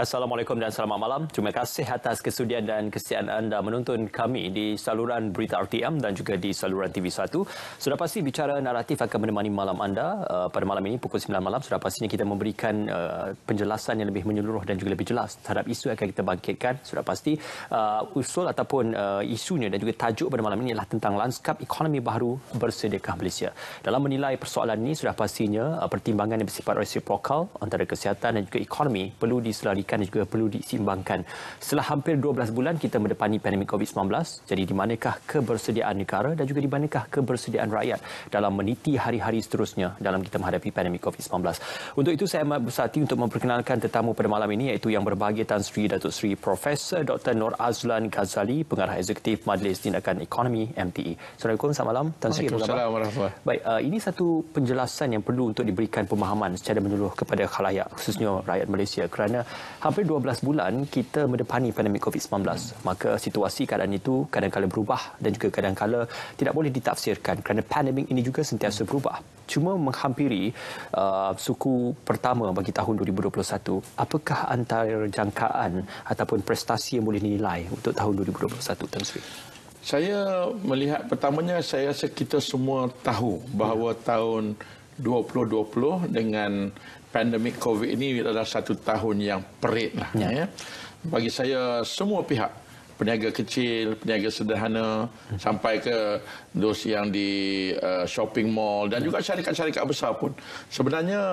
Assalamualaikum dan selamat malam. Terima kasih atas kesudian dan kesetiaan anda menonton kami di saluran berita RTM dan juga di saluran TV1. Sudah pasti bicara naratif akan menemani malam anda. Pada malam ini pukul 9 malam sudah pastinya kita memberikan penjelasan yang lebih menyeluruh dan juga lebih jelas terhadap isu yang akan kita bangkitkan. Sudah pasti usul ataupun isunya dan juga tajuk pada malam ini adalah tentang lanskap ekonomi baru bersediakah Malaysia. Dalam menilai persoalan ini sudah pastinya pertimbangan yang bersifat resiprokal antara kesihatan dan juga ekonomi perlu diselarikan dan juga perlu diseimbangkan. Setelah hampir 12 bulan kita mendepani pandemik COVID-19, jadi di manakah kebersediaan negara dan juga di manakah kebersediaan rakyat dalam meniti hari-hari seterusnya dalam kita menghadapi pandemik COVID-19. Untuk itu saya amat bersati untuk memperkenalkan tetamu pada malam ini iaitu Yang Berbahagia Tan Sri Datuk Seri Profesor Dr. Nur Azlan Ghazali, Pengarah Eksekutif Majlis Tindakan Ekonomi MTE. Assalamualaikum, selamat malam Tan Sri. Assalamualaikum warahmatullahi. Baik, ini satu penjelasan yang perlu untuk diberikan pemahaman secara menyeluruh kepada khalayak, khususnya rakyat Malaysia, kerana hampir 12 bulan kita mendepani pandemik COVID-19. Maka situasi keadaan itu kadang-kadang berubah dan juga kadang-kadang tidak boleh ditafsirkan kerana pandemik ini juga sentiasa berubah. Cuma menghampiri suku pertama bagi tahun 2021, apakah antara jangkaan ataupun prestasi yang boleh dinilai untuk tahun 2021, Tan Sri? Saya melihat pertamanya, saya rasa kita semua tahu bahawa tahun 2020 dengan pandemik COVID ini adalah satu tahun yang perit lah. Ya. Bagi saya, semua pihak, peniaga kecil, peniaga sederhana, sampai ke dos yang di shopping mall dan juga syarikat-syarikat besar pun. Sebenarnya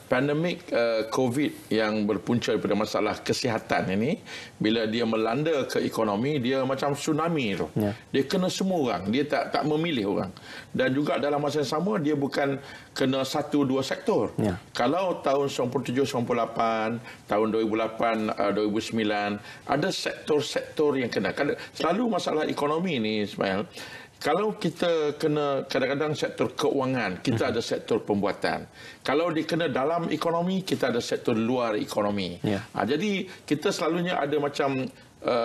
pandemik COVID yang berpunca daripada masalah kesihatan ini, bila dia melanda ke ekonomi, dia macam tsunami tu. Dia kena semua orang, dia tak memilih orang. Dan juga dalam masa yang sama, dia bukan kena satu dua sektor. Kalau tahun 97-98, tahun 2008-2009, ada sektor-sektor yang kena. Selalu masalah ekonomi ni, Ismail, kalau kita kena kadang-kadang sektor keuangan, kita ada sektor pembuatan. Kalau dikena dalam ekonomi, kita ada sektor luar ekonomi. Jadi kita selalunya ada macam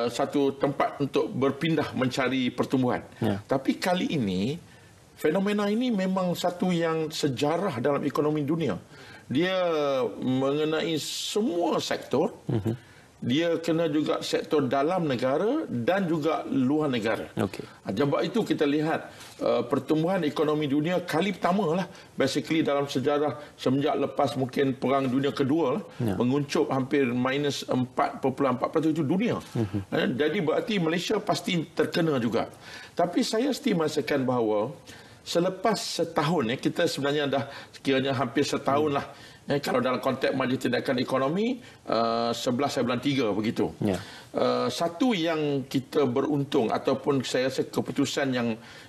satu tempat untuk berpindah mencari pertumbuhan. Tapi kali ini, fenomena ini memang satu yang sejarah dalam ekonomi dunia. Dia mengenai semua sektor. Dia kena juga sektor dalam negara dan juga luar negara. Sebab itu kita lihat pertumbuhan ekonomi dunia kali pertama lah, basically dalam sejarah semenjak lepas mungkin Perang Dunia Kedua lah, menguncup hampir minus 4.4% itu dunia. Jadi berarti Malaysia pasti terkena juga. Tapi saya merasakan bahawa selepas setahun, kita sebenarnya dah sekiranya hampir setahun lah. Kalau dalam konteks Majlis Tindakan Ekonomi, 11 bulan 3 begitu. Satu yang kita beruntung ataupun saya rasa keputusan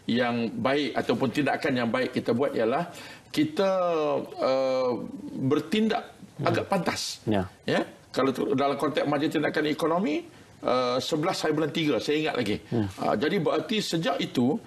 yang baik ataupun tindakan yang baik kita buat ialah kita bertindak agak pantas. Kalau dalam konteks Majlis Tindakan Ekonomi, 11 bulan 3, saya ingat lagi. Jadi berarti sejak itu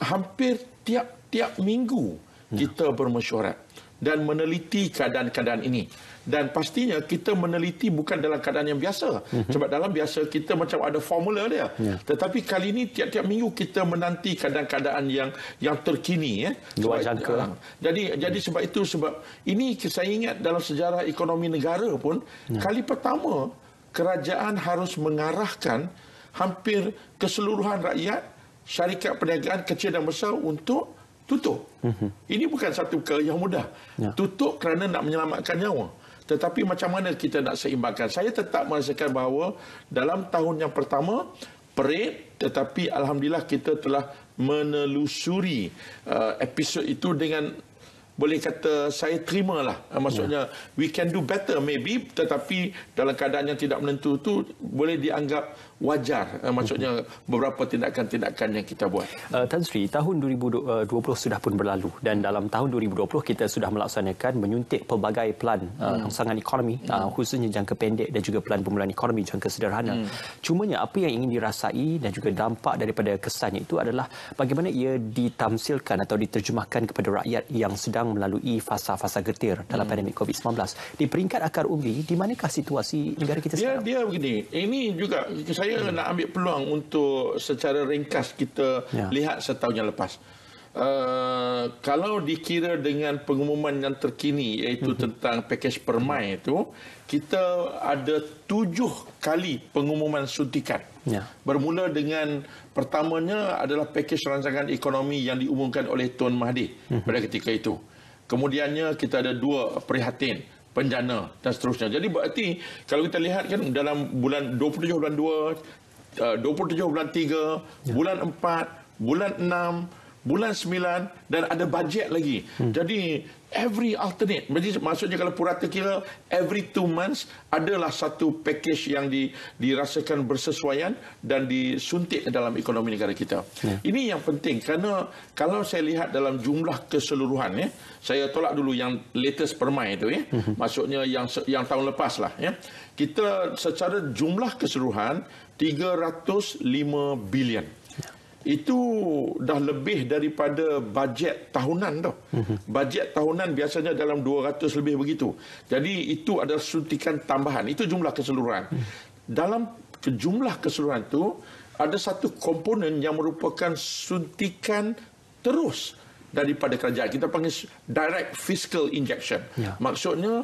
hampir tiap minggu kita bermesyuarat dan meneliti keadaan-keadaan ini. Dan pastinya kita meneliti bukan dalam keadaan yang biasa. Sebab dalam biasa kita macam ada formula dia. Tetapi kali ini tiap-tiap minggu kita menanti keadaan-keadaan yang terkini. Luar jangka. Jadi sebab itu, sebab ini saya ingat dalam sejarah ekonomi negara pun, kali pertama kerajaan harus mengarahkan hampir keseluruhan rakyat, syarikat perniagaan kecil dan besar untuk tutup. Ini bukan satu perkara yang mudah. Tutup kerana nak menyelamatkan nyawa. Tetapi macam mana kita nak seimbangkan? Saya tetap merasakan bahawa dalam tahun yang pertama, perit, tetapi Alhamdulillah kita telah menelusuri episod itu dengan, boleh kata saya terimalah. Maksudnya we can do better maybe, tetapi dalam keadaan yang tidak menentu itu boleh dianggap wajar. Maksudnya beberapa tindakan-tindakan yang kita buat. Tan Sri, tahun 2020 sudah pun berlalu dan dalam tahun 2020 kita sudah melaksanakan menyuntik pelbagai pelan rangsangan ekonomi, khususnya jangka pendek dan juga pelan pemulihan ekonomi jangka sederhana. Cumanya apa yang ingin dirasai dan juga dampak daripada kesannya itu adalah bagaimana ia ditamsilkan atau diterjemahkan kepada rakyat yang sedang melalui fasa-fasa getir dalam pandemik COVID-19. Di peringkat akar umbi, di manakah situasi negara kita sekarang? Dia begini, ini juga saya nak ambil peluang untuk secara ringkas kita lihat setahun yang lepas. Kalau dikira dengan pengumuman yang terkini iaitu tentang pakej permai itu, kita ada 7 kali pengumuman suntikan. Bermula dengan pertamanya adalah pakej rancangan ekonomi yang diumumkan oleh Tun Mahathir pada ketika itu. Kemudiannya kita ada 2 prihatin, penjana dan seterusnya. Jadi berarti kalau kita lihat kan dalam bulan 27 bulan 2, 27 bulan 3, bulan 4, bulan 6, bulan 9 dan ada bajet lagi. Jadi every alternate. Jadi maksudnya kalau purata kira every 2 months adalah satu package yang dirasakan bersesuaian dan disuntik dalam ekonomi negara kita. Ini yang penting kerana kalau saya lihat dalam jumlah keseluruhan saya tolak dulu yang latest permai itu maksudnya yang tahun lepas lah kita secara jumlah keseluruhan 305 bilion. Itu dah lebih daripada bajet tahunan tu. Bajet tahunan biasanya dalam 200 lebih begitu. Jadi itu adalah suntikan tambahan. Itu jumlah keseluruhan. Dalam jumlah keseluruhan itu ada satu komponen yang merupakan suntikan terus daripada kerajaan. Kita panggil direct fiscal injection. Maksudnya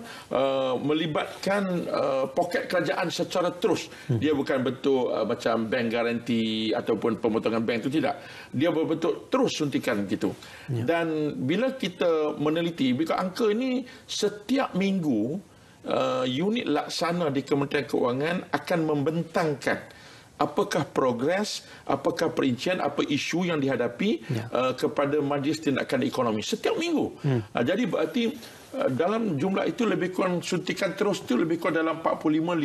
melibatkan poket kerajaan secara terus. Dia bukan bentuk macam bank garanti ataupun pemotongan bank itu, tidak. Dia berbentuk terus suntikan gitu. Dan bila kita meneliti, bila angka ini setiap minggu unit laksana di Kementerian Keuangan akan membentangkan apakah progres, apakah perincian, apa isu yang dihadapi kepada Majlis Tindakan Ekonomi setiap minggu. Jadi berarti dalam jumlah itu lebih kurang suntikan terus itu lebih kurang dalam 45-50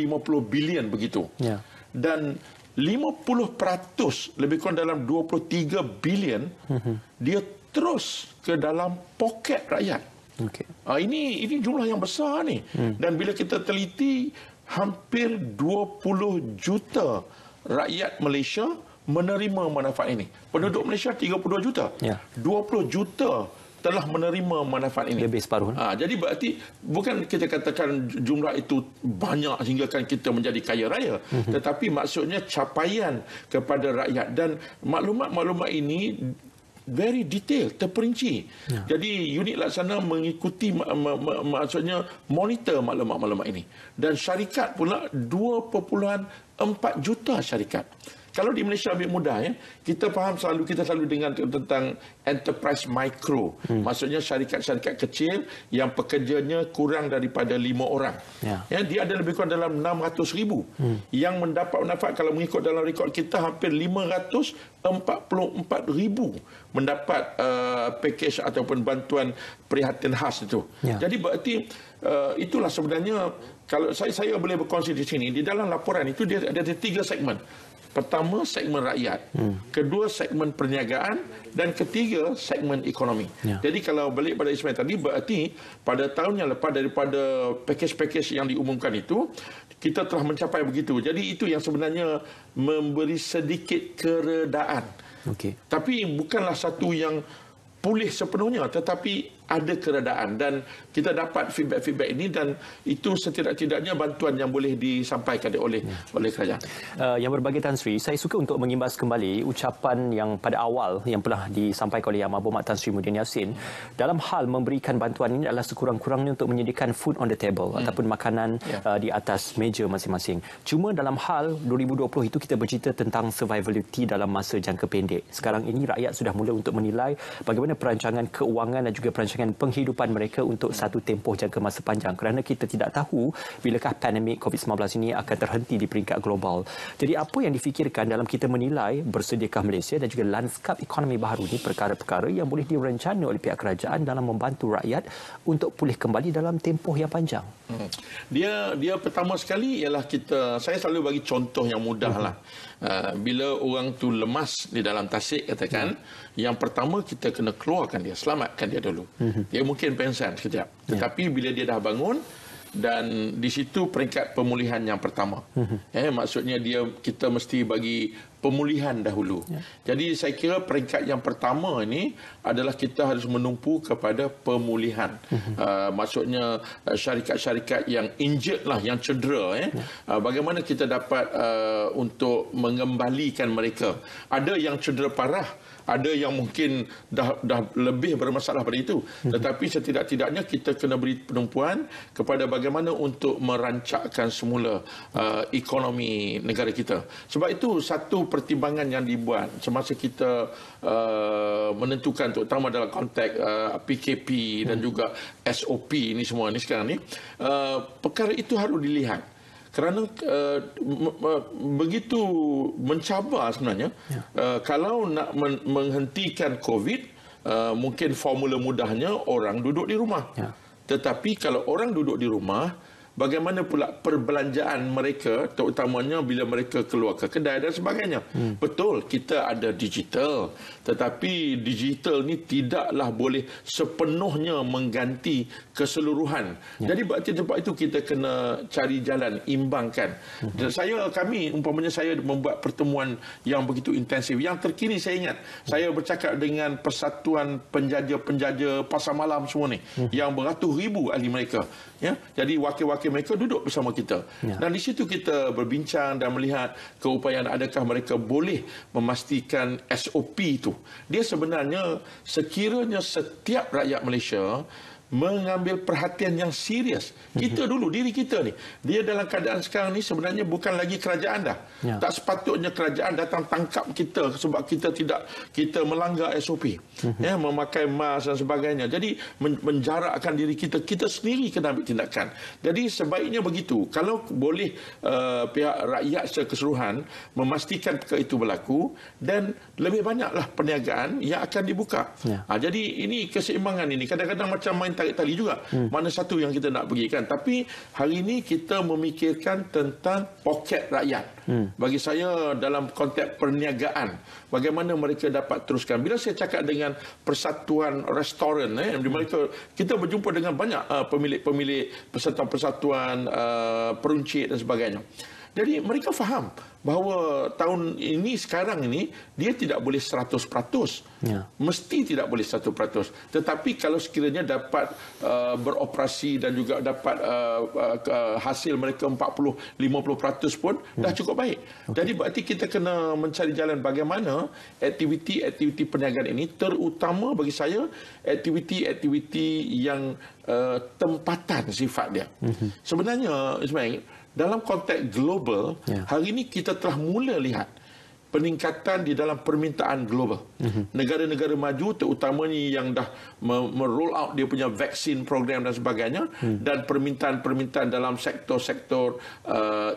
bilion begitu. Dan 50% lebih kurang dalam 23 bilion dia terus ke dalam poket rakyat. Ini jumlah yang besar ni. Dan bila kita teliti hampir 20 juta rakyat Malaysia menerima manfaat ini. Penduduk Malaysia 32 juta. 20 juta telah menerima manfaat ini. Lebih separuh. Jadi berarti bukan kita katakan jumlah itu banyak sehinggakan kita menjadi kaya raya. Tetapi maksudnya capaian kepada rakyat. Dan maklumat-maklumat ini very detail, terperinci. Jadi unit laksana mengikuti maksudnya monitor maklumat-maklumat ini. Dan syarikat pula 2.4 juta syarikat. Kalau di Malaysia lebih mudah kita faham kita selalu dengar tentang enterprise micro. Maksudnya syarikat-syarikat kecil yang pekerjanya kurang daripada 5 orang. Dia ada lebih kurang dalam 600,000 yang mendapat manfaat. Kalau mengikut dalam rekod kita hampir 544,000 mendapat package ataupun bantuan prihatin khas itu. Jadi berarti itulah sebenarnya kalau saya boleh berkongsi di sini, di dalam laporan itu dia ada 3 segmen. Pertama, segmen rakyat. Kedua, segmen perniagaan. Dan ketiga, segmen ekonomi. Jadi kalau balik pada Ismail tadi, berarti pada tahun yang lepas daripada package-package yang diumumkan itu, kita telah mencapai begitu. Jadi itu yang sebenarnya memberi sedikit keredaan. Tapi bukanlah satu yang pulih sepenuhnya, tetapi ada keredaan dan kita dapat feedback-feedback ini dan itu setidak-tidaknya bantuan yang boleh disampaikan oleh kerajaan. Yang berbagai Tan Sri, saya suka untuk mengimbas kembali ucapan yang pada awal yang pernah disampaikan oleh Yang Berhormat Tan Sri Muhyiddin Yassin dalam hal memberikan bantuan ini adalah sekurang-kurangnya untuk menyediakan food on the table ataupun makanan di atas meja masing-masing. Cuma dalam hal 2020 itu kita bercerita tentang survivability dalam masa jangka pendek. Sekarang ini rakyat sudah mula untuk menilai bagaimana perancangan keuangan dan juga perancangan penghidupan mereka untuk satu tempoh jangka masa panjang kerana kita tidak tahu bilakah pandemik COVID-19 ini akan terhenti di peringkat global. Jadi apa yang difikirkan dalam kita menilai bersediakah Malaysia dan juga lanskap ekonomi baru ini perkara-perkara yang boleh direncana oleh pihak kerajaan dalam membantu rakyat untuk pulih kembali dalam tempoh yang panjang. Dia pertama sekali ialah saya selalu bagi contoh yang mudah lah. Bila orang tu lemas di dalam tasik katakan, yang pertama kita kena keluarkan dia, selamatkan dia dulu. Dia mungkin pengsan sekejap. Tetapi bila dia dah bangun dan di situ peringkat pemulihan yang pertama. Maksudnya kita mesti bagi pemulihan dahulu. Jadi saya kira peringkat yang pertama ini adalah kita harus menumpu kepada pemulihan. Maksudnya syarikat-syarikat yang injured lah, yang cedera. Bagaimana kita dapat untuk mengembalikan mereka. Ada yang cedera parah, ada yang mungkin dah lebih bermasalah pada itu. Tetapi setidak-tidaknya kita kena beri penumpuan kepada bagaimana untuk merancakkan semula ekonomi negara kita. Sebab itu satu pertimbangan yang dibuat semasa kita menentukan, terutama dalam konteks PKP dan juga SOP ni semua ni sekarang ni, perkara itu harus dilihat. Kerana begitu mencabar sebenarnya. Kalau nak menghentikan COVID, mungkin formula mudahnya orang duduk di rumah. Tetapi kalau orang duduk di rumah, bagaimana pula perbelanjaan mereka, terutamanya bila mereka keluar ke kedai dan sebagainya. Betul, kita ada digital. Tetapi digital ni tidaklah boleh sepenuhnya mengganti keseluruhan. Jadi sebab itu kita kena cari jalan, imbangkan. Dan umpamanya saya membuat pertemuan yang begitu intensif. Yang terkini saya ingat, saya bercakap dengan Persatuan Penjaja-Penjaja Pasar Malam semua ni, yang beratus ribu ahli mereka. Jadi wakil-wakil mereka duduk bersama kita. Dan di situ kita berbincang dan melihat keupayaan adakah mereka boleh memastikan SOP itu. Dia sebenarnya sekiranya setiap rakyat Malaysia mengambil perhatian yang serius. Kita dulu, diri kita ni, dia dalam keadaan sekarang ni sebenarnya bukan lagi kerajaan dah. Tak sepatutnya kerajaan datang tangkap kita sebab kita melanggar SOP. Memakai mask dan sebagainya. Jadi menjarakkan diri kita, kita sendiri kena ambil tindakan. Jadi sebaiknya begitu. Kalau boleh pihak rakyat secara keseluruhan memastikan perkara itu berlaku, dan lebih banyaklah perniagaan yang akan dibuka. Jadi ini keseimbangan ini. Kadang-kadang macam main tarik tali juga. Mana satu yang kita nak pergi kan. Tapi hari ini kita memikirkan tentang poket rakyat. Bagi saya dalam konteks perniagaan, bagaimana mereka dapat teruskan. Bila saya cakap dengan Persatuan Restoran, mereka, kita berjumpa dengan banyak pemilik-pemilik persatuan-persatuan peruncit dan sebagainya. Jadi mereka faham bahawa tahun ini, sekarang ini, dia tidak boleh 100%. Mesti tidak boleh 100%. Tetapi kalau sekiranya dapat beroperasi dan juga dapat hasil mereka 40-50% pun dah cukup baik. Jadi berarti kita kena mencari jalan bagaimana aktiviti-aktiviti perniagaan ini, terutama bagi saya, aktiviti-aktiviti yang tempatan sifat dia. Sebenarnya, Ismail, dalam konteks global, hari ini kita telah mula lihat peningkatan di dalam permintaan global. Negara-negara maju terutamanya yang dah roll out dia punya vaksin program dan sebagainya, dan permintaan-permintaan dalam sektor-sektor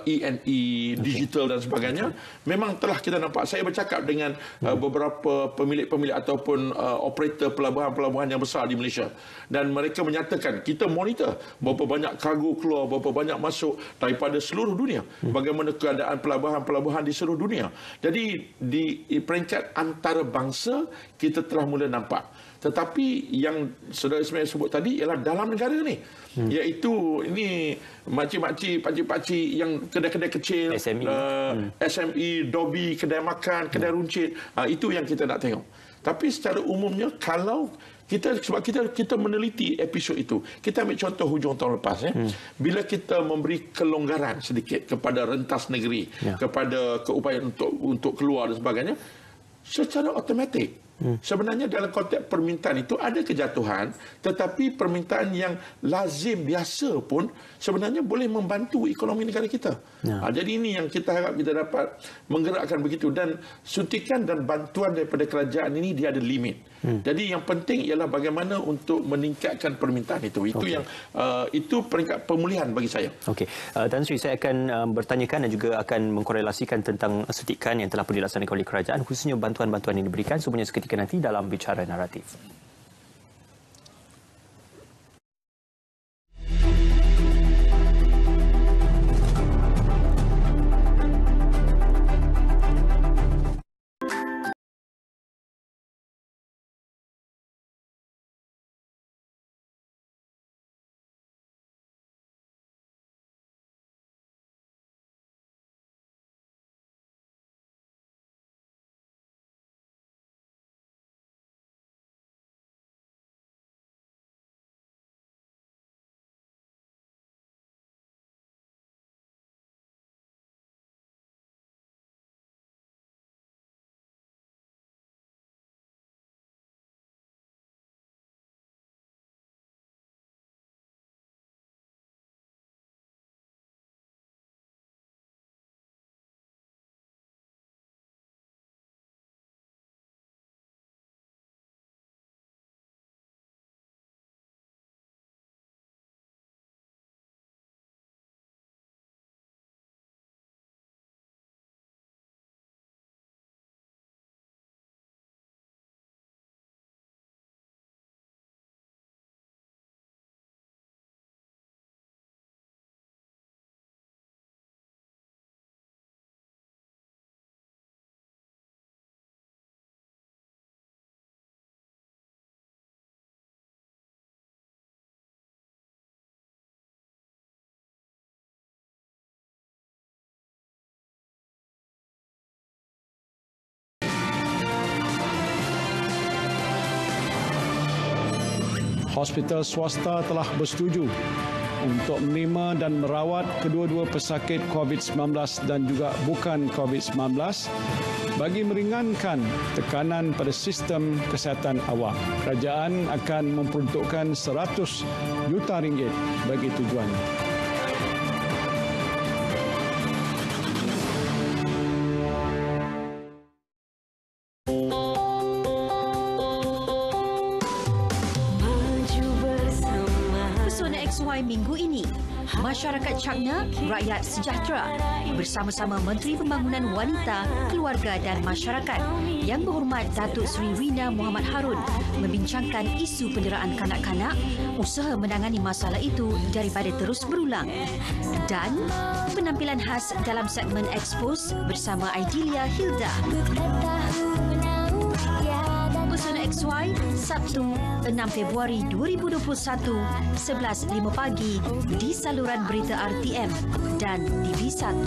E&E, digital dan sebagainya, memang telah kita nampak. Saya bercakap dengan beberapa pemilik-pemilik ataupun operator pelabuhan-pelabuhan yang besar di Malaysia, dan mereka menyatakan kita monitor berapa banyak kargo keluar, berapa banyak masuk daripada seluruh dunia, bagaimana keadaan pelabuhan-pelabuhan di seluruh dunia. Jadi di peringkat antarabangsa kita telah mula nampak. Tetapi yang Saudara Ismail sebut tadi ialah dalam negara ni, iaitu ini makcik-makcik, pakcik-pakcik yang kedai-kedai kecil, SME, dobi, kedai makan, kedai runcit, itu yang kita nak tengok. Tapi secara umumnya, kalau sebab kita meneliti episod itu, kita ambil contoh hujung tahun lepas, bila kita memberi kelonggaran sedikit kepada rentas negeri, kepada keupayaan untuk keluar dan sebagainya, secara automatik sebenarnya dalam konteks permintaan itu ada kejatuhan, tetapi permintaan yang lazim biasa pun sebenarnya boleh membantu ekonomi negara kita. Jadi ini yang kita harap kita dapat menggerakkan begitu, dan suntikan dan bantuan daripada kerajaan ini dia ada limit. Jadi yang penting ialah bagaimana untuk meningkatkan permintaan itu. Itu yang itu peringkat pemulihan bagi saya. Okey, Tan Sri, saya akan bertanyakan dan juga akan mengkorelasikan tentang suntikan yang telah pun dilaksanakan oleh kerajaan, khususnya bantuan-bantuan yang diberikan, semuanya seketika nanti dalam Bicara Naratif. hospital swasta telah bersetuju untuk menerima dan merawat kedua-dua pesakit COVID-19 dan juga bukan COVID-19 bagi meringankan tekanan pada sistem kesihatan awam. Kerajaan akan memperuntukkan 100 juta ringgit bagi tujuan. Minggu ini, masyarakat Changna, rakyat sejahtera bersama-sama Menteri Pembangunan Wanita, Keluarga dan Masyarakat Yang Berhormat Datuk Seri Rina Muhammad Harun membincangkan isu penderaan kanak-kanak, usaha menangani masalah itu daripada terus berulang, dan penampilan khas dalam segmen Expose bersama Aidilia Hilda. Pesona XY, Sabtu 6 Februari 2021, 11.05 pagi di saluran berita RTM dan TV1.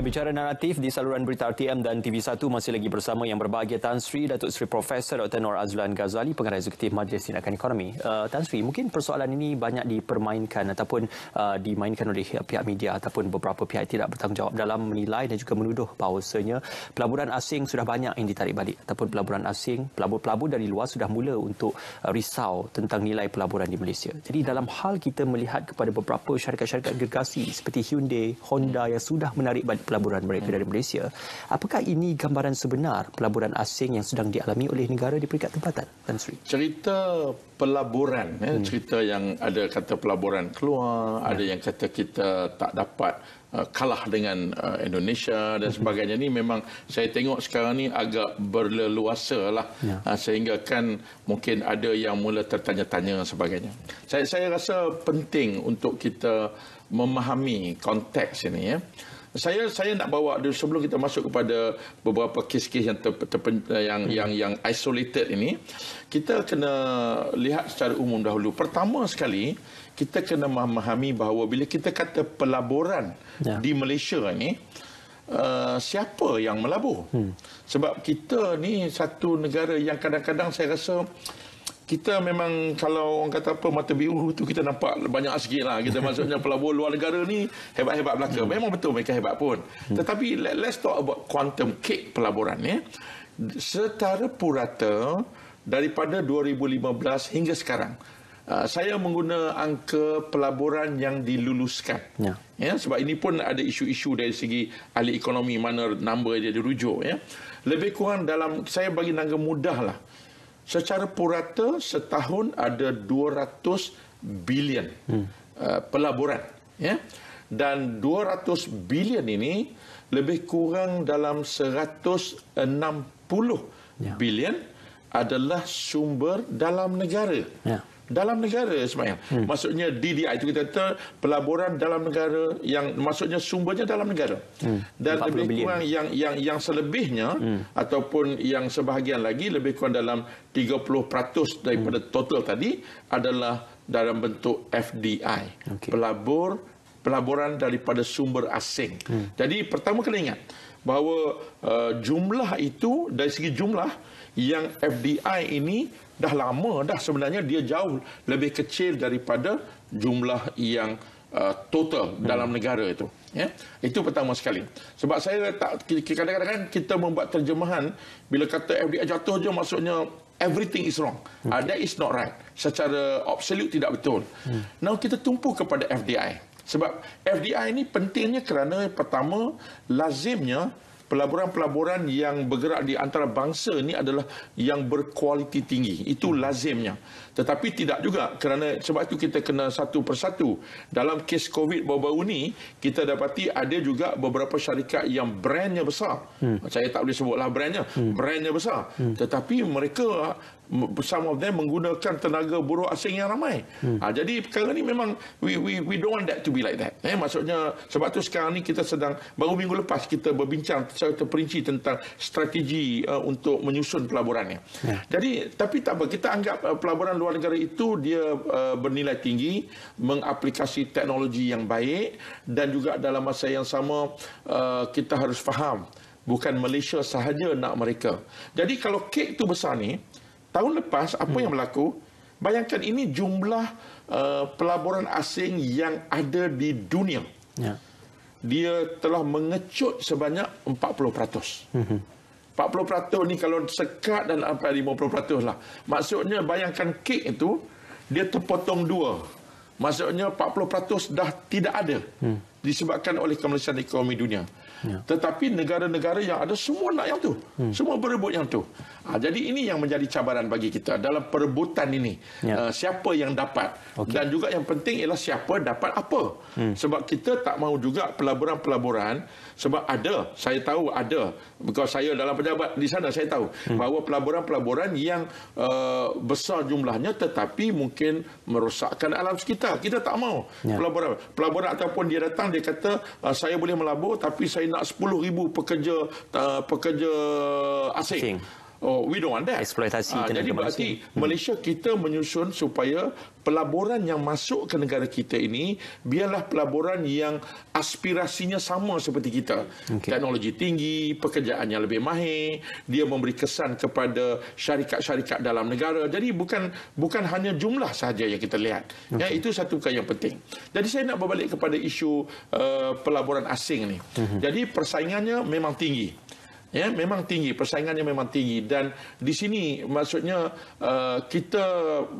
Bicara naratif di saluran berita RTM dan TV1 masih lagi bersama yang berbahagia Tan Sri Datuk Seri Profesor Dr. Nor Azlan Ghazali, Pengarah Eksekutif Majlis Tindakan Ekonomi. Tan Sri, mungkin persoalan ini banyak dipermainkan ataupun dimainkan oleh pihak media ataupun beberapa pihak tidak bertanggungjawab dalam menilai dan juga menuduh bahawasanya pelaburan asing sudah banyak yang ditarik balik ataupun pelaburan asing, pelabur-pelabur dari luar sudah mula untuk risau tentang nilai pelaburan di Malaysia. Jadi dalam hal kita melihat kepada beberapa syarikat-syarikat gergasi seperti Hyundai, Honda yang sudah menarik balik pelaburan mereka dari Malaysia, apakah ini gambaran sebenar pelaburan asing yang sedang dialami oleh negara di peringkat tempatan, Tan Sri? Cerita pelaburan, cerita yang ada kata pelaburan keluar, ada yang kata kita tak dapat kalah dengan Indonesia dan sebagainya, ni memang saya tengok sekarang ni agak berleluasa lah, sehingga kan mungkin ada yang mula tertanya-tanya dan sebagainya. Saya rasa penting untuk kita memahami konteks ini, ya. Saya nak bawa sebelum kita masuk kepada beberapa kes-kes yang isolated ini, kita kena lihat secara umum dahulu. Pertama sekali, kita kena memahami bahawa bila kita kata pelaburan di Malaysia ini, siapa yang melabur? Sebab kita ni satu negara yang kadang-kadang saya rasa kita memang, kalau orang kata apa, mata biru tu kita nampak banyak sikit lah. Kita maksudnya pelabur luar negara ni hebat-hebat belaka. Memang betul mereka hebat pun. Tetapi let's talk about quantum cake pelaburan, ya. Secara purata daripada 2015 hingga sekarang, saya mengguna angka pelaburan yang diluluskan. Ya, sebab ini pun ada isu-isu dari segi ahli ekonomi mana number dia dirujuk, ya. Lebih kurang dalam, saya bagi nangka mudah lah, secara purata setahun ada 200 bilion pelaburan, ya. Dan 200 bilion ini lebih kurang dalam 160 bilion adalah sumber dalam negara. Dalam negara, Ismail. Maksudnya DDI itu kita kata pelaburan dalam negara, yang maksudnya sumbernya dalam negara. Dan lebih kurang yang selebihnya ataupun yang sebahagian lagi, lebih kurang dalam 30% daripada total tadi adalah dalam bentuk FDI. Pelaburan daripada sumber asing. Jadi pertama kena ingat bahawa jumlah itu, dari segi jumlah yang FDI ini dah lama dah sebenarnya dia jauh lebih kecil daripada jumlah yang total dalam negara itu. Ya, itu pertama sekali. Sebab saya kadang-kadang kita membuat terjemahan bila kata FDI jatuh je maksudnya everything is wrong. That is not right. Secara absolute tidak betul. Now kita tumpu kepada FDI. Sebab FDI ini pentingnya kerana pertama lazimnya pelaburan-pelaburan yang bergerak di antara bangsa ini adalah yang berkualiti tinggi. Itu lazimnya. Tetapi tidak juga kerana sebab itu kita kena satu persatu. Dalam kes COVID baru-baru ni, kita dapati ada juga beberapa syarikat yang brandnya besar. Saya tak boleh sebutlah brandnya. Brandnya besar. Tetapi mereka some of them menggunakan tenaga buruh asing yang ramai. Jadi perkara ni memang we don't want that to be like that. Maksudnya sebab tu sekarang ni kita sedang baru minggu lepas kita berbincang secara terperinci tentang strategi untuk menyusun pelaburannya. Jadi tapi tak apa, kita anggap pelaburan luar negara itu dia bernilai tinggi, mengaplikasi teknologi yang baik dan juga dalam masa yang sama kita harus faham bukan Malaysia sahaja nak mereka. Jadi kalau kek tu besar ni, tahun lepas apa yang berlaku? Bayangkan ini jumlah pelaburan asing yang ada di dunia. Dia telah mengecut sebanyak 40%. 40% ni kalau sekat dan sampai 50% lah. Maksudnya bayangkan kek itu dia terpotong dua. Maksudnya 40% dah tidak ada. Disebabkan oleh kemelesaan ekonomi dunia. Tetapi negara-negara yang ada semua nak yang tu. Semua berebut yang tu. Jadi ini yang menjadi cabaran bagi kita dalam perebutan ini. Siapa yang dapat. Dan juga yang penting ialah siapa dapat apa. Sebab kita tak mahu juga pelaburan-pelaburan. Sebab ada, saya tahu ada. Because saya dalam pejabat di sana, saya tahu bahawa pelaburan-pelaburan yang besar jumlahnya tetapi mungkin merosakkan alam sekitar. Kita tak mahu. Pelaburan ataupun dia datang, dia kata saya boleh melabur tapi saya nak 10,000 pekerja asing. We don't want that. Eksploitasi jadi berarti Malaysia kita menyusun supaya pelaburan yang masuk ke negara kita ini biarlah pelaburan yang aspirasinya sama seperti kita. Teknologi tinggi, pekerjaan yang lebih mahir, dia memberi kesan kepada syarikat-syarikat dalam negara. Jadi bukan hanya jumlah sahaja yang kita lihat. Itu satu perkara yang penting. Jadi saya nak berbalik kepada isu pelaburan asing ni. Jadi persaingannya memang tinggi. Memang tinggi, persaingannya memang tinggi dan di sini maksudnya kita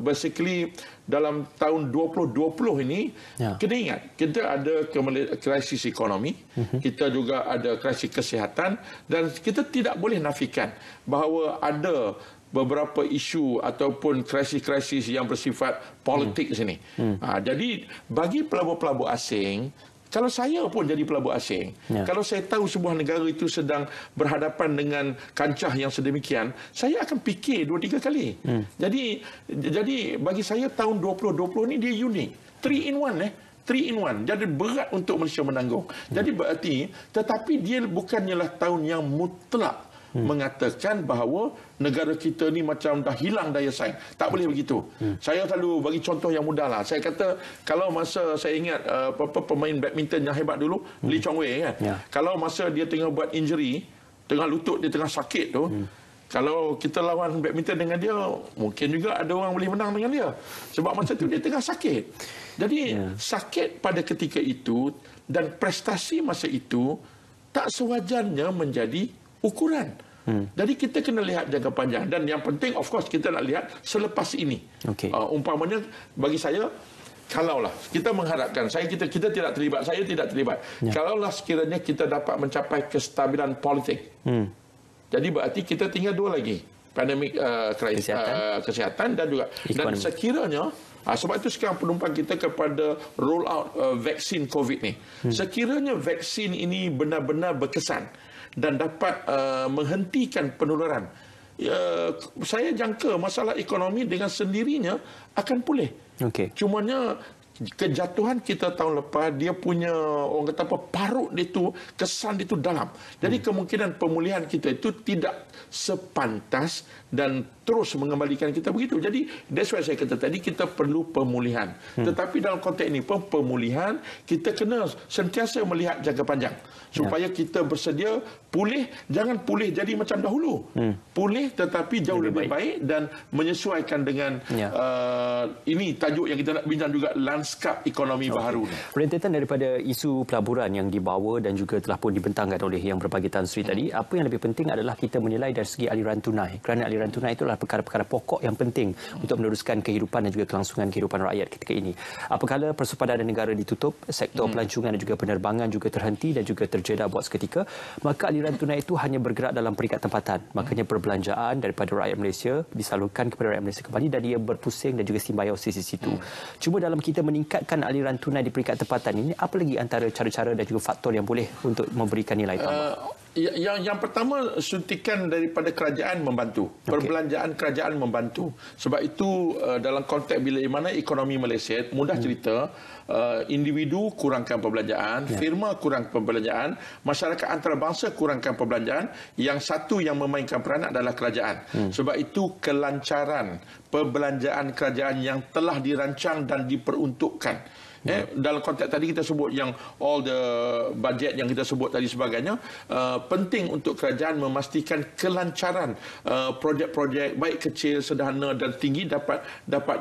basically dalam tahun 2020 ini kena ingat kita ada krisis ekonomi, kita juga ada krisis kesihatan dan kita tidak boleh nafikan bahawa ada beberapa isu ataupun krisis-krisis yang bersifat politik sini. Jadi bagi pelabur-pelabur asing, kalau saya pun jadi pelabur asing, kalau saya tahu sebuah negara itu sedang berhadapan dengan kancah yang sedemikian, saya akan fikir 2-3 kali. Jadi bagi saya tahun 2020 ni dia unik. 3 in 1 3 in 1. Jadi berat untuk Malaysia menanggung. Jadi berarti tetapi dia bukannya tahun yang mutlak mengatakan bahawa negara kita ni macam dah hilang daya saing. Tak boleh begitu. Saya selalu bagi contoh yang mudah lah. Saya kata kalau masa saya ingat pemain badminton yang hebat dulu, Lee Chong Wei kan. Kalau masa dia tengah buat injury, tengah lutut dia tengah sakit tu, kalau kita lawan badminton dengan dia, mungkin juga ada orang boleh menang dengan dia. Sebab masa tu dia tengah sakit. Jadi sakit pada ketika itu dan prestasi masa itu tak sewajarnya menjadi ukuran. Jadi kita kena lihat jangka panjang dan yang penting of course kita nak lihat selepas ini. Umpamanya bagi saya, kalaulah kita mengharapkan, kita tidak terlibat, saya tidak terlibat. Kalaulah sekiranya kita dapat mencapai kestabilan politik. Jadi berarti kita tinggal 2 lagi. Pandemik kesihatan dan juga dan sekiranya sebab itu sekarang penumpang kita kepada roll out vaksin COVID ni. Sekiranya vaksin ini benar-benar berkesan dan dapat menghentikan penularan, saya jangka masalah ekonomi dengan sendirinya akan pulih. Cumanya kejatuhan kita tahun lepas, dia punya orang kata apa, parut dia tu, kesan dia tu dalam. Jadi kemungkinan pemulihan kita itu tidak sepantas dan terus mengembalikan kita begitu. Jadi that's why saya kata tadi kita perlu pemulihan. Tetapi dalam konteks ini pemulihan kita kena sentiasa melihat jangka panjang supaya kita bersedia pulih, jangan pulih jadi macam dahulu. Pulih tetapi jauh lebih baik dan menyesuaikan dengan ini tajuk yang kita nak bincang juga, landscape lanskap ekonomi baru ni. Rentetan daripada isu pelaburan yang dibawa dan juga telah pun dibentangkan oleh Yang Berbahagia Tan Sri tadi, apa yang lebih penting adalah kita menilai dari segi aliran tunai. Kerana aliran tunai itu adalah perkara-perkara pokok yang penting untuk meneruskan kehidupan dan juga kelangsungan kehidupan rakyat ketika ini. Apabila persupadanan negara ditutup, sektor pelancongan dan juga penerbangan juga terhenti dan juga terjeda buat seketika, maka aliran tunai itu hanya bergerak dalam peringkat tempatan. Makanya perbelanjaan daripada rakyat Malaysia disalurkan kepada rakyat Malaysia kembali dan dia berpusing dan juga simbiosis di situ. Cuma dalam kita meningkatkan aliran tunai di peringkat tempatan ini, apa lagi antara cara-cara dan juga faktor yang boleh untuk memberikan nilai tambah? Yang pertama, suntikan daripada kerajaan membantu. Perbelanjaan kerajaan membantu. Sebab itu dalam konteks bila mana ekonomi Malaysia, mudah cerita, individu kurangkan perbelanjaan, firma kurang perbelanjaan, masyarakat antarabangsa kurangkan perbelanjaan, yang satu yang memainkan peranan adalah kerajaan. Sebab itu kelancaran perbelanjaan kerajaan yang telah dirancang dan diperuntukkan. Dalam konteks tadi kita sebut yang all the budget yang kita sebut tadi sebagainya, penting untuk kerajaan memastikan kelancaran projek-projek baik kecil, sederhana dan tinggi dapat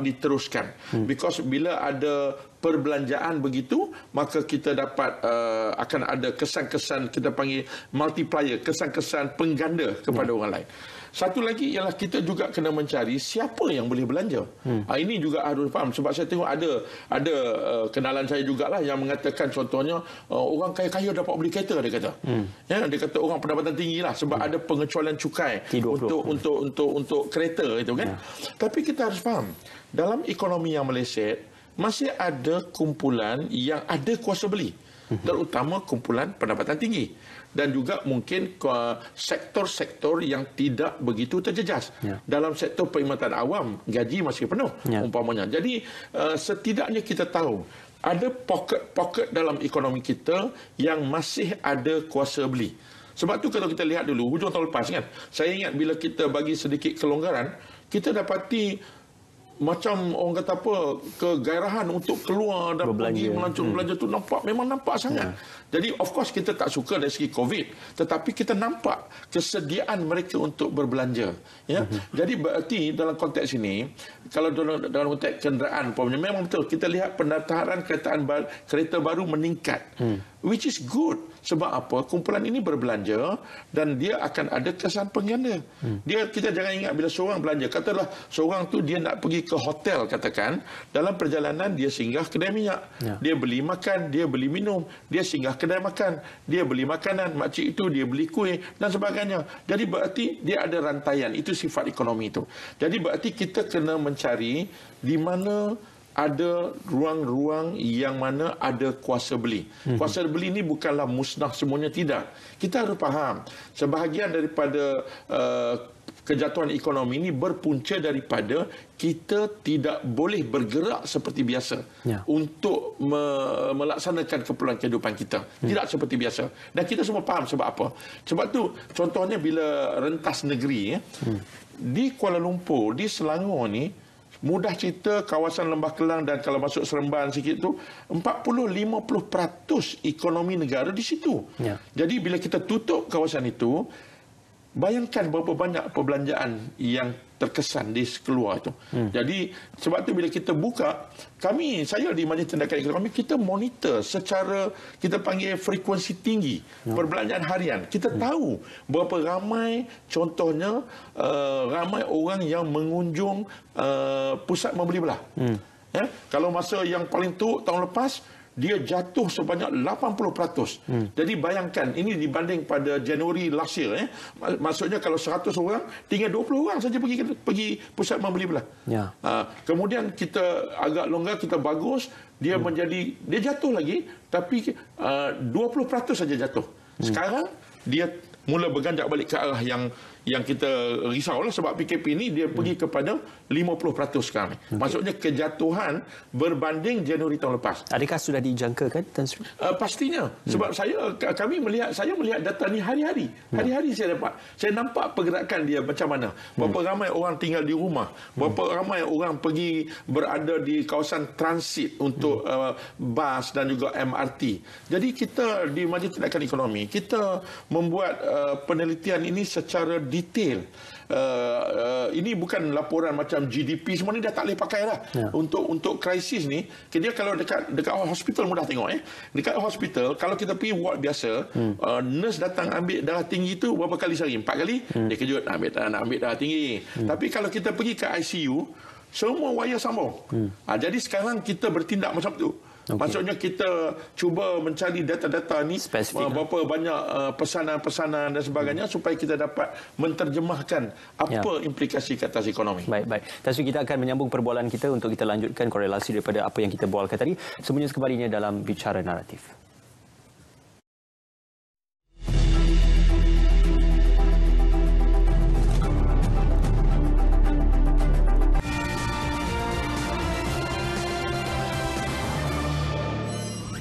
diteruskan. Because bila ada perbelanjaan begitu, maka kita dapat akan ada kesan-kesan kita panggil multiplier, kesan-kesan pengganda kepada orang lain. Satu lagi ialah kita juga kena mencari siapa yang boleh belanja. Ini juga harus faham, sebab saya tengok ada kenalan saya jugalah yang mengatakan contohnya orang kaya-kaya dapat beli kereta, dia kata. Dia kata orang pendapatan tinggi lah sebab ada pengecualian cukai untuk kereta itu kan. Tapi kita harus faham, dalam ekonomi yang Malaysia masih ada kumpulan yang ada kuasa beli, terutama kumpulan pendapatan tinggi. Dan juga mungkin sektor-sektor yang tidak begitu terjejas. Dalam sektor perkhidmatan awam, gaji masih penuh umpamanya. Jadi setidaknya kita tahu ada poket-poket dalam ekonomi kita yang masih ada kuasa beli. Sebab tu kalau kita lihat dulu, hujung tahun lepas kan, saya ingat bila kita bagi sedikit kelonggaran, kita dapati macam orang kata apa, kegairahan untuk keluar dan pergi melancong belanja tu memang nampak sangat. Jadi of course kita tak suka dari segi COVID, tetapi kita nampak kesediaan mereka untuk berbelanja. Jadi berarti dalam konteks ini, kalau dalam konteks kenderaan memang betul kita lihat pendaftaran kereta baru meningkat. Which is good. Sebab apa? Kumpulan ini berbelanja dan dia akan ada kesan pengganda. Kita jangan ingat bila seorang belanja, katalah seorang tu dia nak pergi ke hotel katakan, dalam perjalanan dia singgah kedai minyak. Dia beli makan, dia beli minum, dia singgah kedai makan, dia beli makanan, makcik itu dia beli kuih dan sebagainya. Jadi berarti dia ada rantaian. Itu sifat ekonomi itu. Jadi berarti kita kena mencari di mana ada ruang-ruang yang mana ada kuasa beli. Kuasa beli ini bukanlah musnah semuanya, tidak. Kita harus faham, sebahagian daripada kejatuhan ekonomi ini berpunca daripada kita tidak boleh bergerak seperti biasa untuk melaksanakan keperluan kehidupan kita. Tidak seperti biasa. Dan kita semua faham sebab apa. Sebab tu contohnya bila rentas negeri di Kuala Lumpur, di Selangor ni, mudah cerita kawasan Lembah Kelang dan kalau masuk Seremban sikit tu 40-50% ekonomi negara di situ. Jadi bila kita tutup kawasan itu, bayangkan berapa banyak perbelanjaan yang terkesan di keluar itu. Jadi sebab tu bila kita buka, saya di Majlis Tindakan Ekonomi, kita monitor secara kita panggil frekuensi tinggi perbelanjaan harian. Kita tahu berapa ramai, contohnya ramai orang yang mengunjung pusat membeli belah. Kalau masa yang paling teruk tahun lepas, dia jatuh sebanyak 80%. Jadi bayangkan, ini dibanding pada Januari last year. Maksudnya kalau 100 orang, tinggal 20 orang saja pergi pusat membeli belah. Kemudian kita agak longgar, kita bagus, dia jatuh lagi, tapi 20% saja jatuh. Sekarang dia mula berganjak balik ke arah yang kita risaulah, sebab PKP ini dia pergi kepada 50% sekarang. Maksudnya kejatuhan berbanding Januari tahun lepas. Adakah sudah dijangkakan, Tan Sri? Pastinya. Sebab saya melihat data ni hari-hari. Hari-hari saya nampak pergerakan dia macam mana. Berapa ramai orang tinggal di rumah. Berapa ramai orang pergi berada di kawasan transit untuk bas dan juga MRT. Jadi kita di Majlis Tindakan Ekonomi, kita membuat penelitian ini secara detail. Ini bukan laporan macam GDP, semua ni dah tak boleh pakai dah. Untuk krisis ni, dia kalau dekat hospital mudah tengok dekat hospital kalau kita pergi ward biasa, nurse datang ambil darah tinggi tu berapa kali sehari? 4 kali. Dia kejut nak ambil darah tinggi. Tapi kalau kita pergi ke ICU, semua wayar sambung. Jadi sekarang kita bertindak macam tu. Maksudnya kita cuba mencari data-data ni, berapa banyak pesanan-pesanan dan sebagainya supaya kita dapat menterjemahkan apa implikasi ke atas ekonomi. Baik. Tan Sri, kita akan menyambung perbualan kita untuk kita lanjutkan korelasi daripada apa yang kita bualkan tadi. Semuanya sekembalinya dalam Bicara Naratif.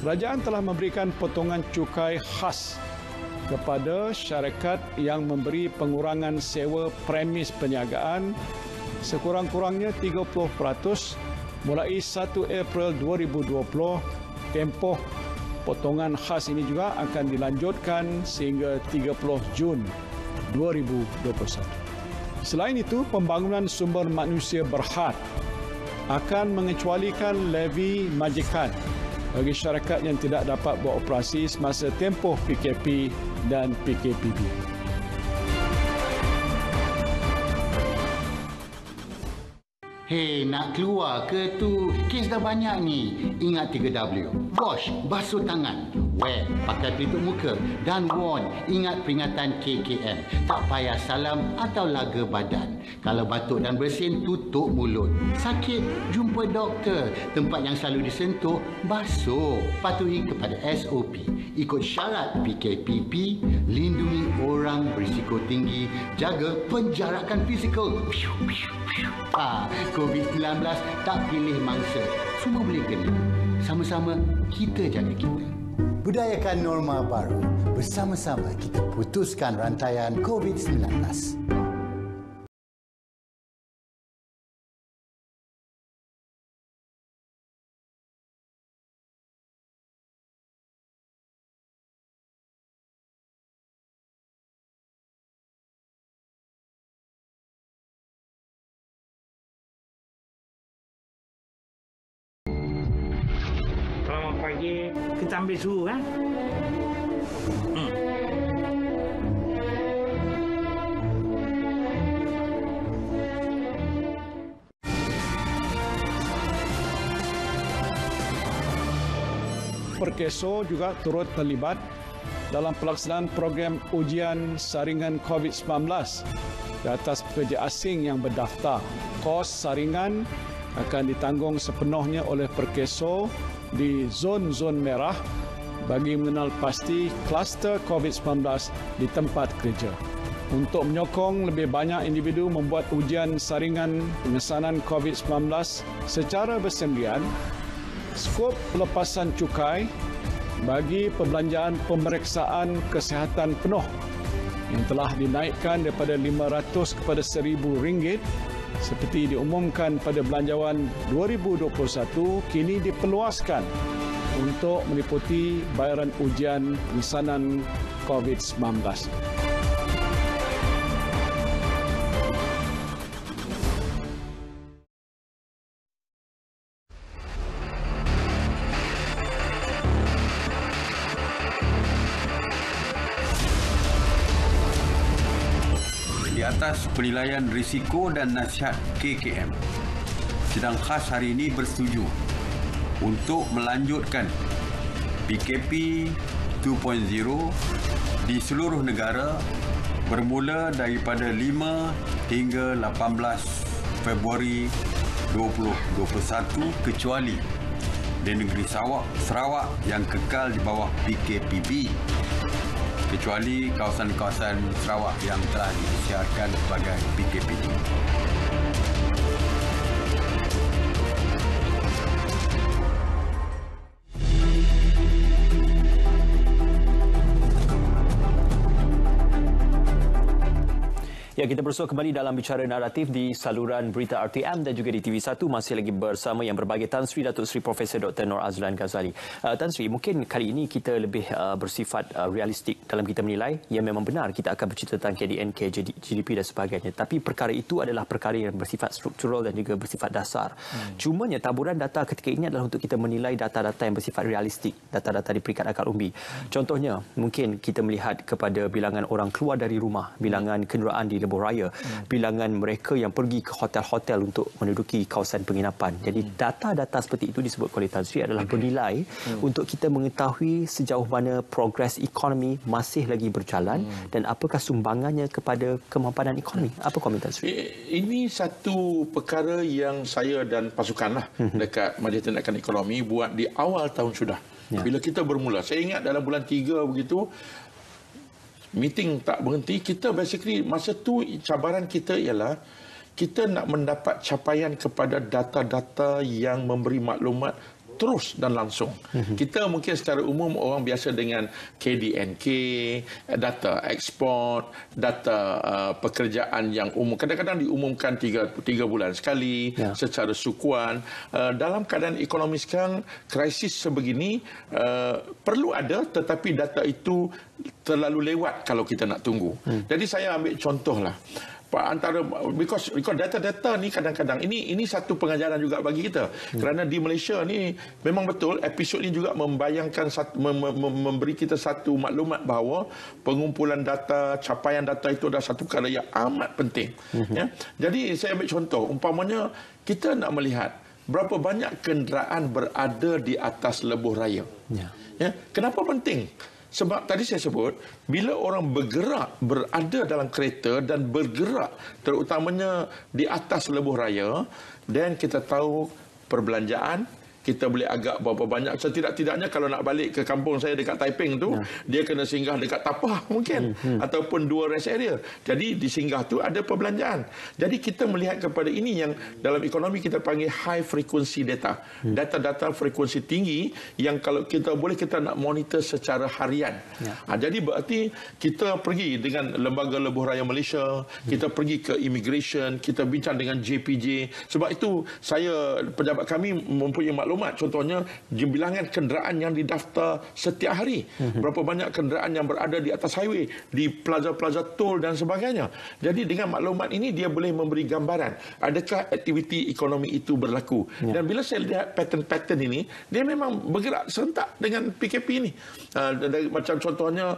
Kerajaan telah memberikan potongan cukai khas kepada syarikat yang memberi pengurangan sewa premis perniagaan sekurang-kurangnya 30% mulai 1 April 2020. Tempoh potongan khas ini juga akan dilanjutkan sehingga 30 Jun 2021. Selain itu, pembangunan sumber manusia berhad akan mengecualikan levy majikan bagi syarikat yang tidak dapat beroperasi semasa tempoh PKP dan PKPB. Hei, nak keluar ke tu? Kes dah banyak ni. Ingat 3W. Wash, basuh tangan. Wear, pakai pelitup muka. Dan warn, ingat peringatan KKM. Tak payah salam atau laga badan. Kalau batuk dan bersin, tutup mulut. Sakit, jumpa doktor. Tempat yang selalu disentuh, basuh. Patuhi kepada SOP. Ikut syarat PKPP, lindungi orang berisiko tinggi, jaga penjarakan fizikal. COVID-19 tak pilih mangsa. Semua boleh kena. Sama-sama kita jaga kita. Budayakan norma baru. Bersama-sama kita putuskan rantaian COVID-19. Pagi kita ambil suhu kan? Perkeso juga turut terlibat dalam pelaksanaan program ujian saringan COVID-19 ke atas pekerja asing yang berdaftar. Kos saringan akan ditanggung sepenuhnya oleh Perkeso di zon-zon merah bagi mengenal pasti kluster COVID-19 di tempat kerja. Untuk menyokong lebih banyak individu membuat ujian saringan pengesanan COVID-19 secara bersendirian, skop pelepasan cukai bagi perbelanjaan pemeriksaan kesihatan penuh yang telah dinaikkan daripada RM500 kepada RM1,000 seperti diumumkan pada Belanjawan 2021 kini diperluaskan untuk meliputi bayaran ujian pengesanan COVID-19. Atas penilaian risiko dan nasihat KKM, sidang khas hari ini bersetuju untuk melanjutkan PKP 2.0 di seluruh negara bermula daripada 5 hingga 18 Februari 2021 kecuali di negeri Sarawak yang kekal di bawah PKPB, kecuali kawasan-kawasan Sarawak yang telah disiarkan sebagai PKPD. Ya, kita bersua kembali dalam Bicara Naratif di saluran berita RTM dan juga di TV1. Masih lagi bersama yang berbahagia Tan Sri Datuk Seri Profesor Dr. Nor Azlan Ghazali. Tan Sri, mungkin kali ini kita lebih bersifat realistik dalam kita menilai, ya memang benar kita akan bercerita tentang KDNK, GDP dan sebagainya. Tapi perkara itu adalah perkara yang bersifat struktural dan juga bersifat dasar. Cumanya taburan data ketika ini adalah untuk kita menilai data-data yang bersifat realistik, data-data di peringkat akar umbi. Contohnya, mungkin kita melihat kepada bilangan orang keluar dari rumah, bilangan kenderaan di lebuh raya, bilangan mereka yang pergi ke hotel-hotel untuk menduduki kawasan penginapan. Jadi data-data seperti itu disebut oleh Tan Sri adalah bernilai untuk kita mengetahui sejauh mana progres ekonomi masih lagi berjalan dan apakah sumbangannya kepada kemampanan ekonomi. Apa komentar Sri? Ini satu perkara yang saya dan pasukan dekat Majlis Tindakan Ekonomi buat di awal tahun sudah. Bila kita bermula, saya ingat dalam bulan 3 begitu, meeting tak berhenti. Kita basically masa tu cabaran kita ialah kita nak mendapat capaian kepada data-data yang memberi maklumat terus dan langsung. Kita mungkin secara umum orang biasa dengan KDNK, data ekspor, data pekerjaan yang umum. Kadang-kadang diumumkan 3 bulan sekali secara sukuan. Dalam keadaan ekonomi sekarang, krisis sebegini, perlu ada, tetapi data itu terlalu lewat kalau kita nak tunggu. Jadi saya ambil contohlah. Antara because data-data ni kadang-kadang ini satu pengajaran juga bagi kita, kerana di Malaysia ni memang betul episod ni juga membayangkan memberi kita satu maklumat bahawa pengumpulan data, capaian data itu adalah satu perkara yang amat penting. Ya. Jadi saya ambil contoh, umpamanya kita nak melihat berapa banyak kenderaan berada di atas lebuh raya. Ya. Kenapa penting? Sebab tadi saya sebut, bila orang bergerak, berada dalam kereta dan bergerak terutamanya di atas lebuh raya, dan kita tahu perbelanjaan, kita boleh agak berapa banyak. Setidak-tidaknya kalau nak balik ke kampung saya dekat Taiping tu, dia kena singgah dekat Tapah mungkin. Ataupun 2 rest area. Jadi di singgah tu ada perbelanjaan. Jadi kita melihat kepada ini yang dalam ekonomi kita panggil high frequency data. Data-data frekuensi tinggi yang kalau kita boleh kita nak monitor secara harian. Jadi berarti kita pergi dengan Lembaga Lebuh Raya Malaysia, kita pergi ke immigration, kita bincang dengan JPJ. Sebab itu saya, pejabat kami mempunyai maklumat. Contohnya bilangan kenderaan yang didaftar setiap hari, berapa banyak kenderaan yang berada di atas highway, di plaza-plaza tol dan sebagainya. Jadi dengan maklumat ini dia boleh memberi gambaran adakah aktiviti ekonomi itu berlaku. Dan bila saya lihat pattern-pattern ini, dia memang bergerak serentak dengan PKP ini. Macam contohnya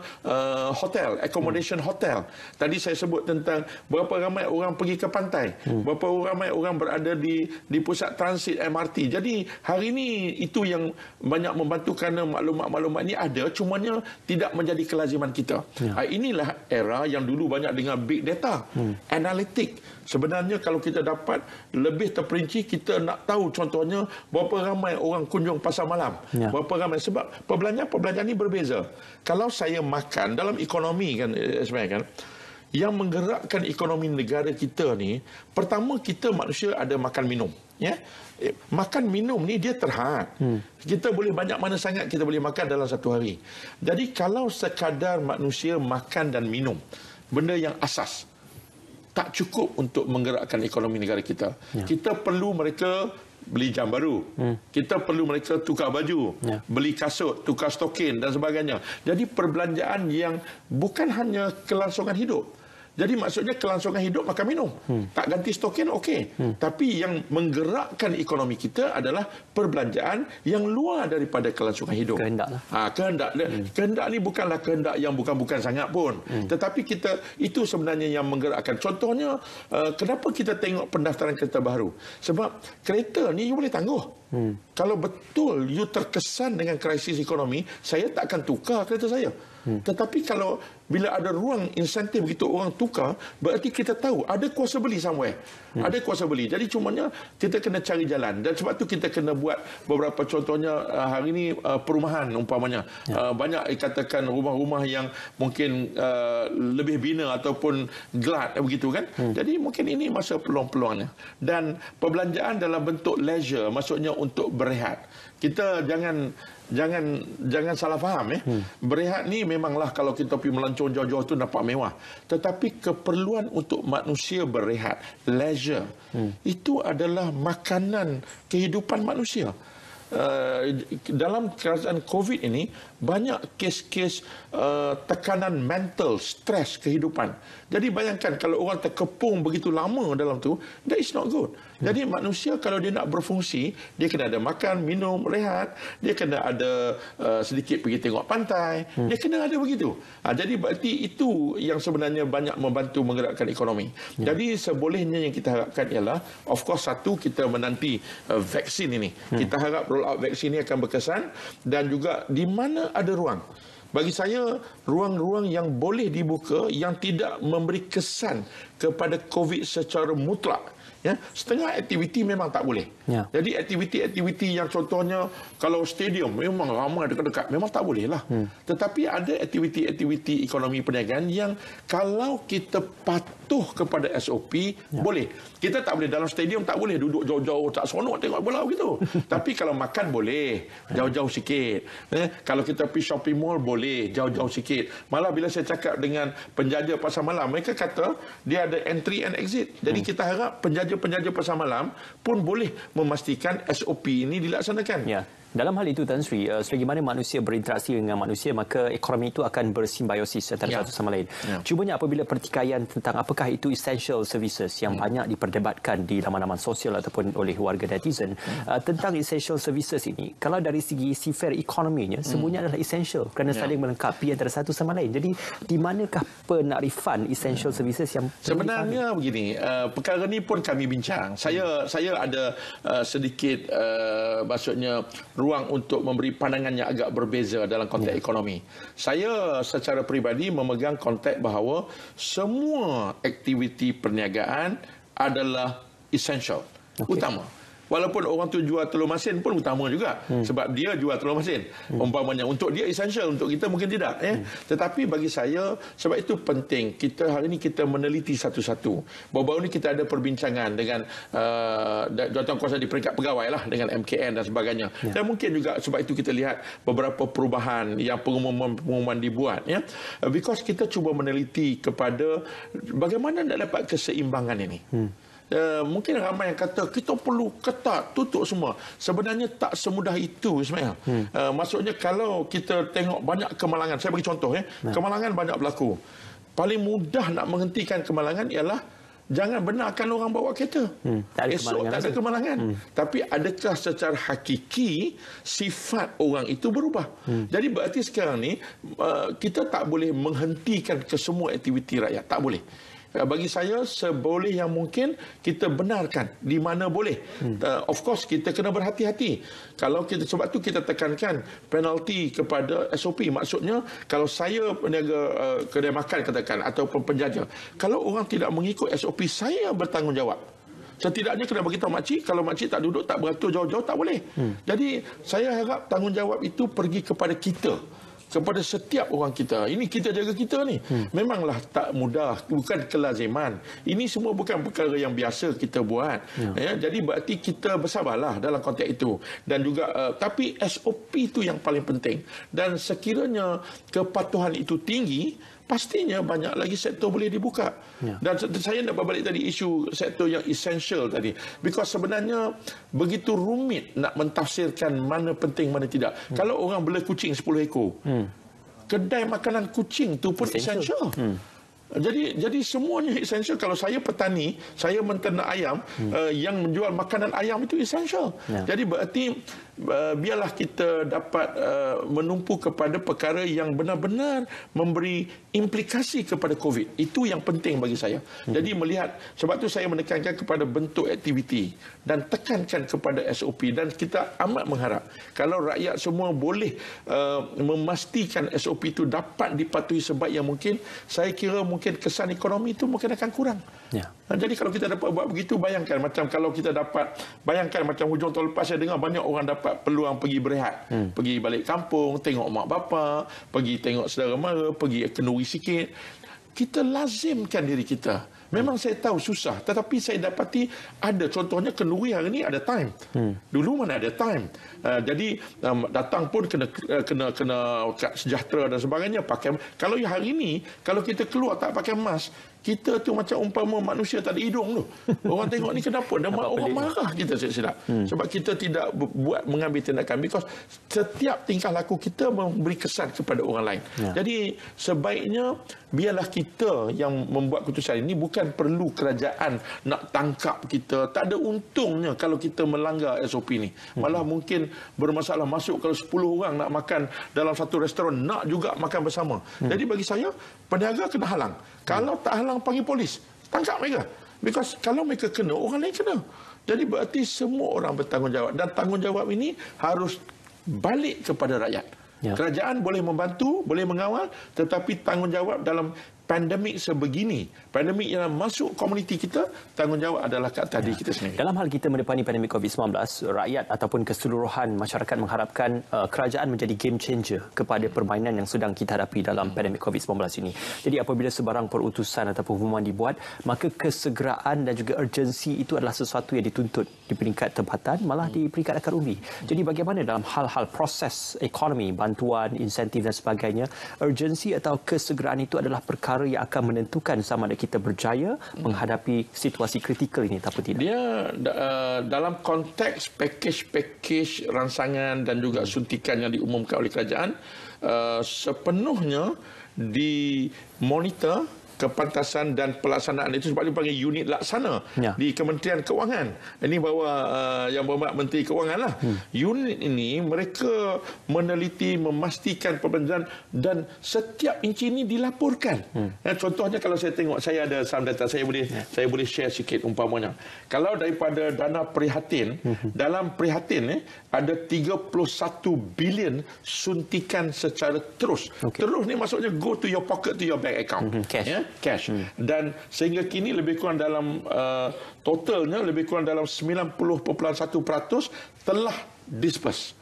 hotel, accommodation hotel. Tadi saya sebut tentang berapa ramai orang pergi ke pantai, berapa ramai orang berada di pusat transit MRT. Jadi hari ini itu yang banyak membantu kerana maklumat-maklumat ini ada, cumanya tidak menjadi kelaziman kita. Inilah era yang dulu banyak dengan big data, analitik. Sebenarnya kalau kita dapat lebih terperinci, kita nak tahu contohnya berapa ramai orang kunjung pasar malam, berapa ramai, sebab perbelanjaan ini berbeza. Kalau saya makan dalam ekonomi kan, sebenarnya kan, yang menggerakkan ekonomi negara kita ni, pertama kita manusia ada makan minum. Ya, makan minum ni dia terhad. Kita boleh banyak mana sangat kita boleh makan dalam satu hari. Jadi kalau sekadar manusia makan dan minum, benda yang asas, tak cukup untuk menggerakkan ekonomi negara kita. Kita perlu mereka beli jam baru, kita perlu mereka tukar baju, beli kasut, tukar stokin dan sebagainya. Jadi perbelanjaan yang bukan hanya kelangsungan hidup. Jadi maksudnya kelangsungan hidup makan minum. Tak ganti stokin okey. Tapi yang menggerakkan ekonomi kita adalah perbelanjaan yang luar daripada kelangsungan hidup. Kehendak lah. Kehendak ni bukanlah kehendak yang bukan-bukan sangat pun. Tetapi kita itu sebenarnya yang menggerakkan. Contohnya kenapa kita tengok pendaftaran kereta baru? Sebab kereta ni you boleh tangguh. Kalau betul you terkesan dengan krisis ekonomi, saya tak akan tukar kereta saya. Tetapi kalau bila ada ruang insentif begitu orang tukar, berarti kita tahu ada kuasa beli somewhere. Ada kuasa beli. Jadi cumanya kita kena cari jalan. Dan sebab tu kita kena buat beberapa contohnya hari ini perumahan umpamanya. Banyak katakan rumah-rumah yang mungkin lebih bina ataupun gelat begitu kan. Jadi mungkin ini masa peluang-peluangnya. Dan perbelanjaan dalam bentuk leisure, maksudnya untuk berehat. Kita jangan salah faham ya. Berehat ni memanglah kalau kita pergi melancong jauh-jauh tu nampak mewah. Tetapi keperluan untuk manusia berehat, leisure, itu adalah makanan kehidupan manusia. Dalam keadaan COVID ini, banyak kes-kes tekanan mental, stres kehidupan. Jadi bayangkan kalau orang terkepung begitu lama dalam tu, that is not good. Jadi manusia kalau dia nak berfungsi, dia kena ada makan, minum, rehat, dia kena ada sedikit pergi tengok pantai, dia kena ada begitu. Jadi berarti itu yang sebenarnya banyak membantu menggerakkan ekonomi. Jadi sebolehnya yang kita harapkan ialah, of course satu, kita menanti vaksin ini. Kita harap roll out vaksin ini akan berkesan, dan juga di mana ada ruang. Bagi saya, ruang-ruang yang boleh dibuka yang tidak memberi kesan kepada COVID secara mutlak. Ya, setengah aktiviti memang tak boleh. Ya. Jadi aktiviti-aktiviti yang contohnya kalau stadium memang ramai dekat-dekat, memang tak boleh lah. Tetapi ada aktiviti-aktiviti ekonomi perniagaan yang kalau kita patuh kepada SOP, boleh. Kita tak boleh dalam stadium, tak boleh duduk jauh-jauh, tak seronok tengok bola begitu. Tapi kalau makan boleh, jauh-jauh sikit. Kalau kita pergi shopping mall boleh, jauh-jauh sikit. Malah bila saya cakap dengan penjaja pasar malam, mereka kata dia ada entry and exit. Jadi kita harap penjaja pasar malam pun boleh memastikan SOP ini dilaksanakan. Ya. Dalam hal itu, Tan Sri, selagi mana manusia berinteraksi dengan manusia, maka ekonomi itu akan bersimbiosis antara satu sama lain. Cumanya apabila pertikaian tentang apakah itu essential services yang banyak diperdebatkan di laman-laman sosial ataupun oleh warga netizen, tentang essential services ini, kalau dari segi sifar ekonominya, semuanya adalah essential kerana saling melengkapi antara satu sama lain. Jadi, di manakah penakrifan essential services yang sebenarnya begini, perkara ini pun kami bincang. Saya ada sedikit maksudnya ruang untuk memberi pandangan yang agak berbeza dalam konteks ekonomi. Saya secara peribadi memegang konteks bahawa semua aktiviti perniagaan adalah essential, utama. Walaupun orang tu jual telur masin pun utama juga. Sebab dia jual telur masin. Umpamanya untuk dia essential, untuk kita mungkin tidak. Tetapi bagi saya, sebab itu penting. Hari ini kita meneliti satu-satu. Baru-baru ini kita ada perbincangan dengan jawatankuasa di peringkat pegawai lah, dengan MKN dan sebagainya. Dan mungkin juga sebab itu kita lihat beberapa perubahan yang pengumuman dibuat. Because kita cuba meneliti kepada bagaimana nak dapat keseimbangan ini. Mungkin ramai yang kata kita perlu ketat, tutup semua. Sebenarnya tak semudah itu, Ismail. Maksudnya kalau kita tengok banyak kemalangan, saya bagi contoh, kemalangan banyak berlaku. Paling mudah nak menghentikan kemalangan ialah jangan benarkan orang bawa kereta. Esok tak ada kemalangan. Tapi adakah secara hakiki sifat orang itu berubah? Jadi berarti sekarang ni kita tak boleh menghentikan kesemua aktiviti rakyat. Tak boleh. Bagi saya, seboleh yang mungkin kita benarkan di mana boleh. Of course, kita kena berhati-hati. Kalau kita, sebab tu kita tekankan penalti kepada SOP. Maksudnya, kalau saya peniaga kedai makan katakan, ataupun penjaja, kalau orang tidak mengikut SOP, saya bertanggungjawab. Setidaknya kena beritahu makcik, kalau makcik tak duduk, tak beratur jauh-jauh, tak boleh. Jadi, saya harap tanggungjawab itu pergi kepada kita. Kepada setiap orang kita. Ini kita jaga kita ni. Memanglah tak mudah. Bukan kelaziman. Ini semua bukan perkara yang biasa kita buat. Jadi berarti kita bersabarlah dalam konteks itu. Dan juga, tapi SOP itu yang paling penting. Dan sekiranya kepatuhan itu tinggi, pastinya banyak lagi sektor boleh dibuka. Dan saya nak berbalik tadi isu sektor yang essential tadi. Because sebenarnya begitu rumit nak mentafsirkan mana penting, mana tidak. Kalau orang bela kucing 10 ekor, kedai makanan kucing tu pun essential. Jadi semuanya essential. Kalau saya petani, saya menternak ayam, yang menjual makanan ayam itu essential. Jadi berarti biarlah kita dapat menumpu kepada perkara yang benar-benar memberi implikasi kepada COVID. Itu yang penting bagi saya. Jadi melihat, sebab tu saya menekankan kepada bentuk aktiviti dan tekankan kepada SOP. Dan kita amat mengharap kalau rakyat semua boleh memastikan SOP itu dapat dipatuhi sebaik yang mungkin, saya kira mungkin kesan ekonomi itu mungkin akan kurang. Jadi kalau kita dapat buat begitu, bayangkan macam kalau kita dapat, bayangkan macam hujung tahun lepas saya dengar banyak orang dapat peluang pergi berehat, pergi balik kampung, tengok mak bapak, pergi tengok saudara mara, pergi kenduri sikit. Kita lazimkan diri kita Memang saya tahu susah, tetapi saya dapati ada, contohnya Kenduri hari ini ada time. Dulu mana ada time. Jadi datang pun kena kad sejahtera dan sebagainya pakai. Kalau hari ini kalau kita keluar tak pakai mask, kita tu macam umpama manusia tak ada hidung tu. Orang tengok ni kenapa? Dan orang marah kita silap. Sebab kita tidak mengambil tindakan, because setiap tingkah laku kita memberi kesan kepada orang lain. Jadi sebaiknya biarlah kita yang membuat keputusan ini, bukan perlu kerajaan nak tangkap kita. Tak ada untungnya kalau kita melanggar SOP ni. Malah mungkin bermasalah. Masuk kalau 10 orang nak makan dalam satu restoran, nak juga makan bersama. Jadi bagi saya, peniaga kena halang. Kalau tak halang, panggil polis. Tangkap mereka. Because kalau mereka kena, orang lain kena. Jadi berarti semua orang bertanggungjawab. Dan tanggungjawab ini harus balik kepada rakyat. Kerajaan boleh membantu, boleh mengawal, tetapi tanggungjawab dalam pandemik sebegini, pandemik yang masuk komuniti kita, tanggungjawab adalah kat tadi kita sendiri. Dalam hal kita menepani pandemik COVID-19, rakyat ataupun keseluruhan masyarakat mengharapkan kerajaan menjadi game changer kepada permainan yang sedang kita hadapi dalam pandemik COVID-19 ini. Jadi apabila sebarang perutusan atau pengumuman dibuat, maka kesegeraan dan juga urgensi itu adalah sesuatu yang dituntut di peringkat tempatan, malah di peringkat akar umbi. Jadi bagaimana dalam hal-hal proses ekonomi, bantuan, insentif dan sebagainya, urgensi atau kesegeraan itu adalah perkara yang akan menentukan sama ada kita berjaya menghadapi situasi kritikal ini ataupun tidak. Dia dalam konteks pakej-pakej ransangan dan juga suntikan yang diumumkan oleh kerajaan, sepenuhnya dimonitor kepantasan dan pelaksanaan itu, sebab dipanggil unit laksana di Kementerian Kewangan. Ini bahawa yang berhormat Menteri Kewangan lah. Unit ini mereka meneliti, memastikan perbelanjaan dan setiap inci ini dilaporkan. Contohnya kalau saya tengok, saya ada saham data, saya boleh share sikit umpamanya. Kalau daripada dana prihatin, dalam prihatin ada 31 bilion suntikan secara terus. Terus ni maksudnya go to your pocket, to your bank account. Cash. Dan sehingga kini lebih kurang dalam totalnya lebih kurang dalam 90.1% telah disperse.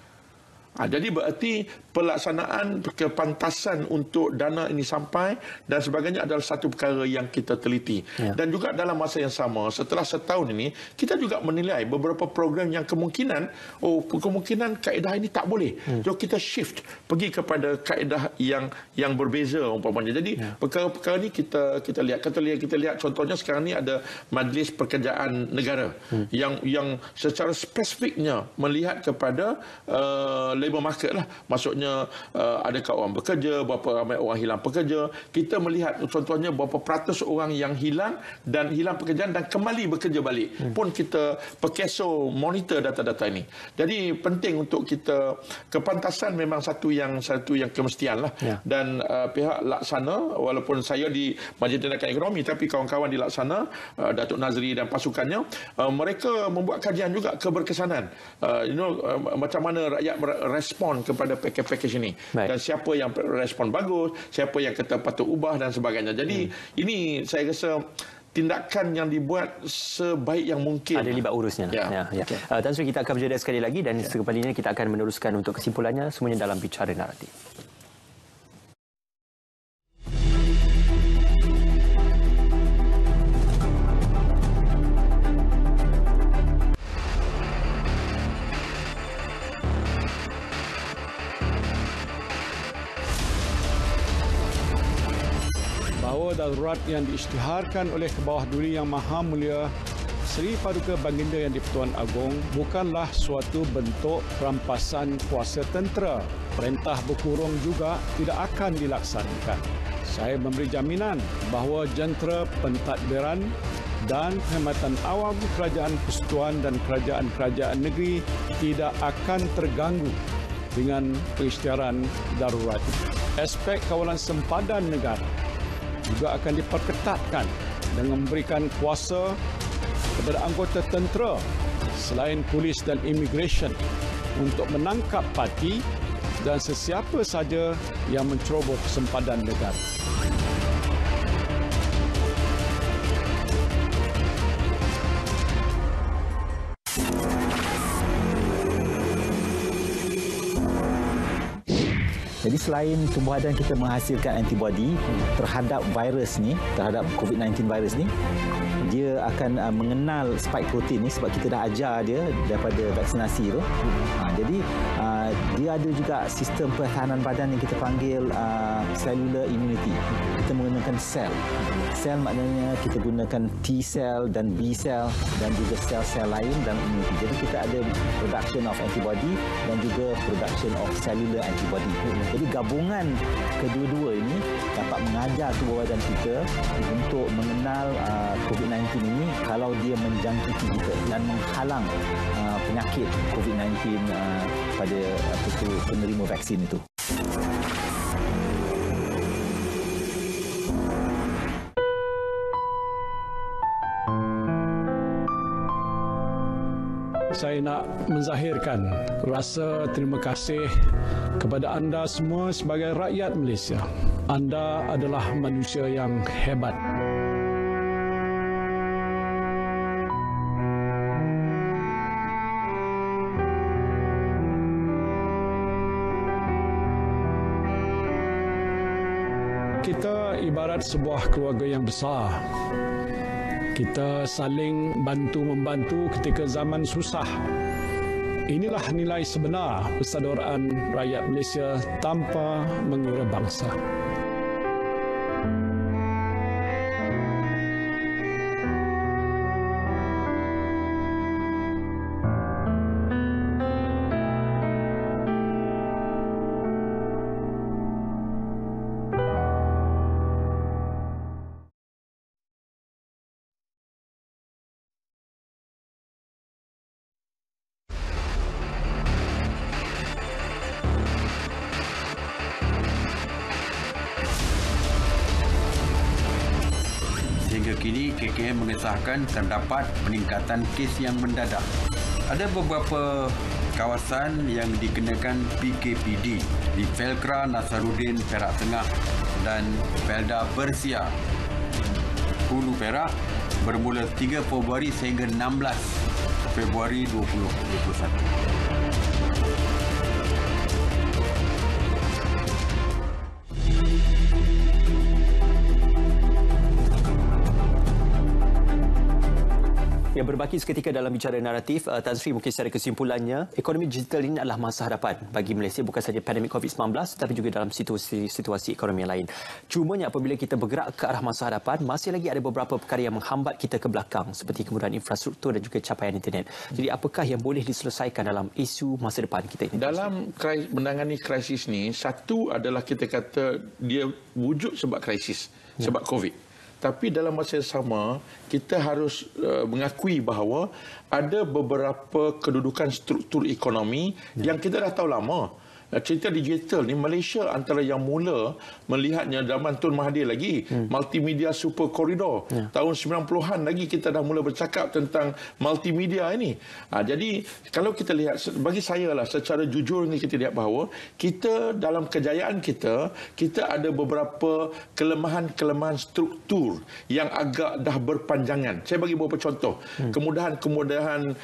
Jadi berarti pelaksanaan kepantasan untuk dana ini sampai dan sebagainya adalah satu perkara yang kita teliti. Dan juga dalam masa yang sama, setelah setahun ini, kita juga menilai beberapa program yang kemungkinan kaedah ini tak boleh. So kita shift pergi kepada kaedah yang berbeza umpamanya. Jadi perkara-perkara ini kita lihat contohnya sekarang ni ada Majlis Pekerjaan Negara yang secara spesifiknya melihat kepada labor market lah. Maksudnya adakah orang bekerja, berapa ramai orang hilang pekerja. Kita melihat contohnya berapa peratus orang yang hilang pekerjaan dan kembali bekerja balik. Pun kita perkeso monitor data-data ini. Jadi penting untuk kita, kepantasan memang satu yang kemestian lah. Dan pihak laksana, walaupun saya di Majlis Tindakan Ekonomi, tapi kawan-kawan di laksana, Datuk Nazri dan pasukannya, mereka membuat kajian juga keberkesanan. Macam mana rakyat respon kepada pakej-pakej ini. Dan siapa yang respon bagus, siapa yang kata patut ubah dan sebagainya. Jadi ini saya rasa tindakan yang dibuat sebaik yang mungkin. Ada libat urusnya. Tan Sri, kita akan berjeda sekali lagi dan sekembalinya kita akan meneruskan untuk kesimpulannya semuanya dalam Bicara Naratif. Darurat yang diisytiharkan oleh Kebawah Duli Yang Maha Mulia Seri Paduka Baginda Yang di-Pertuan Agong bukanlah suatu bentuk perampasan kuasa tentera. Perintah berkurung juga tidak akan dilaksanakan. Saya memberi jaminan bahawa jentera pentadbiran dan perkhidmatan awam kerajaan persekutuan dan kerajaan-kerajaan negeri tidak akan terganggu dengan pengisytiharan darurat. Aspek kawalan sempadan negara juga akan diperketatkan dengan memberikan kuasa kepada anggota tentera selain polis dan immigration untuk menangkap parti dan sesiapa saja yang menceroboh sempadan negara. Jadi selain tubuh badan kita menghasilkan antibody terhadap virus ni, terhadap COVID-19 virus ni, dia akan mengenal spike protein ni sebab kita dah ajar dia daripada vaksinasi tu. Jadi dia ada juga sistem pertahanan badan yang kita panggil cellular immunity. Kita menggunakan sel. Sel maknanya kita gunakan T cell dan B cell dan juga sel-sel lain dalam immunity. Jadi kita ada production of antibody dan juga production of cellular antibody. Jadi gabungan kedua-dua ini dapat mengajar tubuh badan kita untuk mengenal COVID-19 ini kalau dia menjangkiti kita dan menghalang penyakit COVID-19 pada penerima vaksin itu. Saya nak menzahirkan rasa terima kasih kepada anda semua sebagai rakyat Malaysia. Anda adalah manusia yang hebat. Kita ibarat sebuah keluarga yang besar. Kita saling bantu-membantu ketika zaman susah. Inilah nilai sebenar persaudaraan rakyat Malaysia tanpa mengira bangsa. Sehingga kini KKM mengesahkan terdapat peningkatan kes yang mendadak. Ada beberapa kawasan yang dikenakan PKPD di Felkra Nasaruddin Perak Tengah dan Felda Bersia Hulu Perak bermula 3 Februari sehingga 16 Februari 2021. Yang berbaki seketika dalam bicara naratif, Tan Sri mungkin secara kesimpulannya, ekonomi digital ini adalah masa hadapan bagi Malaysia, bukan sahaja pandemik COVID-19 tetapi juga dalam situasi ekonomi yang lain. Cumanya apabila kita bergerak ke arah masa hadapan, masih lagi ada beberapa perkara yang menghambat kita ke belakang seperti kemudahan infrastruktur dan juga capaian internet. Jadi apakah yang boleh diselesaikan dalam isu masa depan kita ini? Dalam menangani krisis ni, satu adalah kita kata dia wujud sebab krisis, sebab COVID. Tapi dalam masa yang sama, kita harus mengakui bahawa ada beberapa kedudukan struktur ekonomi yang kita dah tahu lama. Cerita digital ni, Malaysia antara yang mula melihatnya zaman Tun Mahathir lagi, multimedia super koridor. Tahun 90-an lagi kita dah mula bercakap tentang multimedia ini. Jadi kalau kita lihat, bagi saya lah secara jujur ni, kita lihat bahawa kita dalam kejayaan kita ada beberapa kelemahan-kelemahan struktur yang agak dah berpanjangan. Saya bagi beberapa contoh. Kemudahan-kemudahan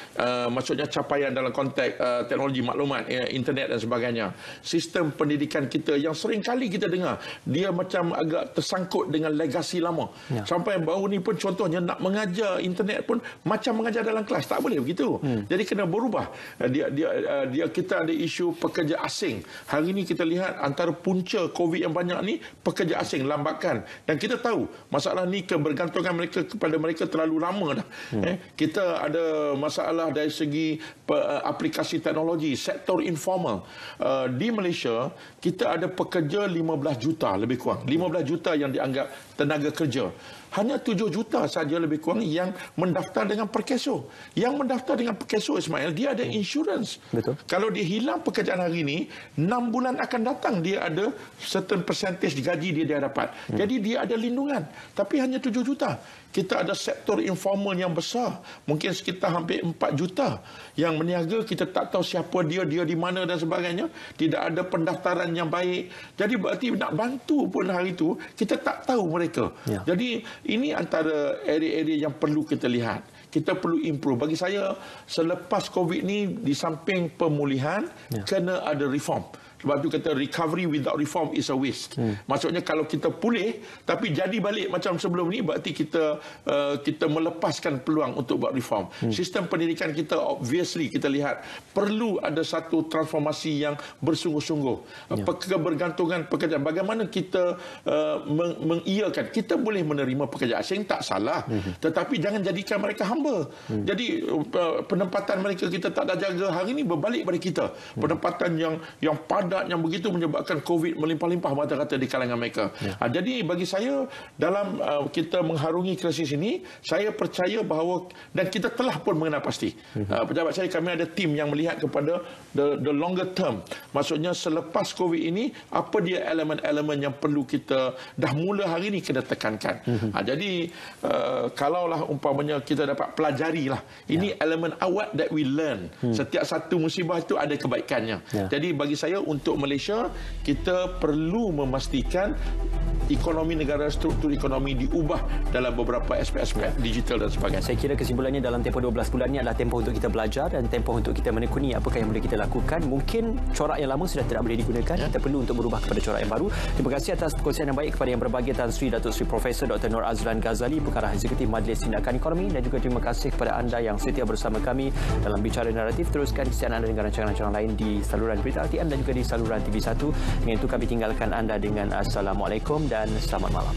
maksudnya capaian dalam konteks teknologi maklumat, internet dan sebagainya. Sistem pendidikan kita yang sering kali kita dengar dia macam agak tersangkut dengan legasi lama. Sampai baru ni pun contohnya nak mengajar internet pun macam mengajar dalam kelas, tak boleh begitu. Jadi kena berubah. Kita ada isu pekerja asing. Hari ni kita lihat antara punca COVID yang banyak ni pekerja asing lambakan, dan kita tahu masalah ni kebergantungan mereka kepada mereka terlalu lama dah. Kita ada masalah dari segi aplikasi teknologi, sektor informal. Di Malaysia, kita ada pekerja 15 juta lebih kurang. 15 juta yang dianggap tenaga kerja. Hanya 7 juta saja lebih kurang yang mendaftar dengan Perkeso. Yang mendaftar dengan Perkeso, Ismail, dia ada insurans. Betul. Kalau dia hilang pekerjaan hari ini, 6 bulan akan datang dia ada certain percentage gaji dia dapat. Jadi dia ada lindungan. Tapi hanya 7 juta. Kita ada sektor informal yang besar. Mungkin sekitar hampir 4 juta yang meniaga. Kita tak tahu siapa dia di mana dan sebagainya. Tidak ada pendaftaran yang baik. Jadi berarti nak bantu pun hari itu, kita tak tahu mereka. Jadi ini antara area-area yang perlu kita lihat. Kita perlu improve. Bagi saya, selepas COVID ni, di samping pemulihan, kena ada reform. Sebab tu kata recovery without reform is a waste. Maksudnya kalau kita pulih tapi jadi balik macam sebelum ni, berarti kita melepaskan peluang untuk buat reform. Sistem pendidikan kita obviously kita lihat perlu ada satu transformasi yang bersungguh-sungguh. Kebergantungan pekerjaan, bagaimana kita mengiyakan kita boleh menerima pekerja asing, tak salah, tetapi jangan jadikan mereka hamba. Jadi penempatan mereka kita tak ada jaga, hari ini berbalik pada kita. Penempatan yang padat, yang begitu menyebabkan COVID melimpah-limpah mata kata di kalangan mereka. Jadi bagi saya dalam kita mengharungi krisis ini, saya percaya bahawa, dan kita telah pun mengenal pasti. Pejabat saya, kami ada tim yang melihat kepada the longer term. Maksudnya selepas COVID ini, apa dia elemen-elemen yang perlu kita dah mula hari ini kena tekankan. Jadi kalaulah umpamanya kita dapat pelajari lah, ini elemen awal that we learn. Setiap satu musibah itu ada kebaikannya. Jadi bagi saya untuk Malaysia, kita perlu memastikan ekonomi negara, struktur ekonomi diubah dalam beberapa aspek-aspek digital dan sebagainya. Saya kira kesimpulannya dalam tempoh 12 bulan ini adalah tempoh untuk kita belajar dan tempoh untuk kita menekuni apakah yang boleh kita lakukan. Mungkin corak yang lama sudah tidak boleh digunakan. Kita perlu untuk berubah kepada corak yang baru. Terima kasih atas perkongsian yang baik kepada yang berbahagia Tan Sri Datuk Sri Profesor Dr. Nur Azlan Ghazali, Pengarah Eksekutif Majlis Tindakan Ekonomi, dan juga terima kasih kepada anda yang setia bersama kami dalam Bicara Naratif. Teruskan kesian anda dengan rancangan-rancangan lain di saluran Berita RTM dan juga di saluran TV1. Dengan itu kami tinggalkan anda dengan Assalamualaikum dan selamat malam.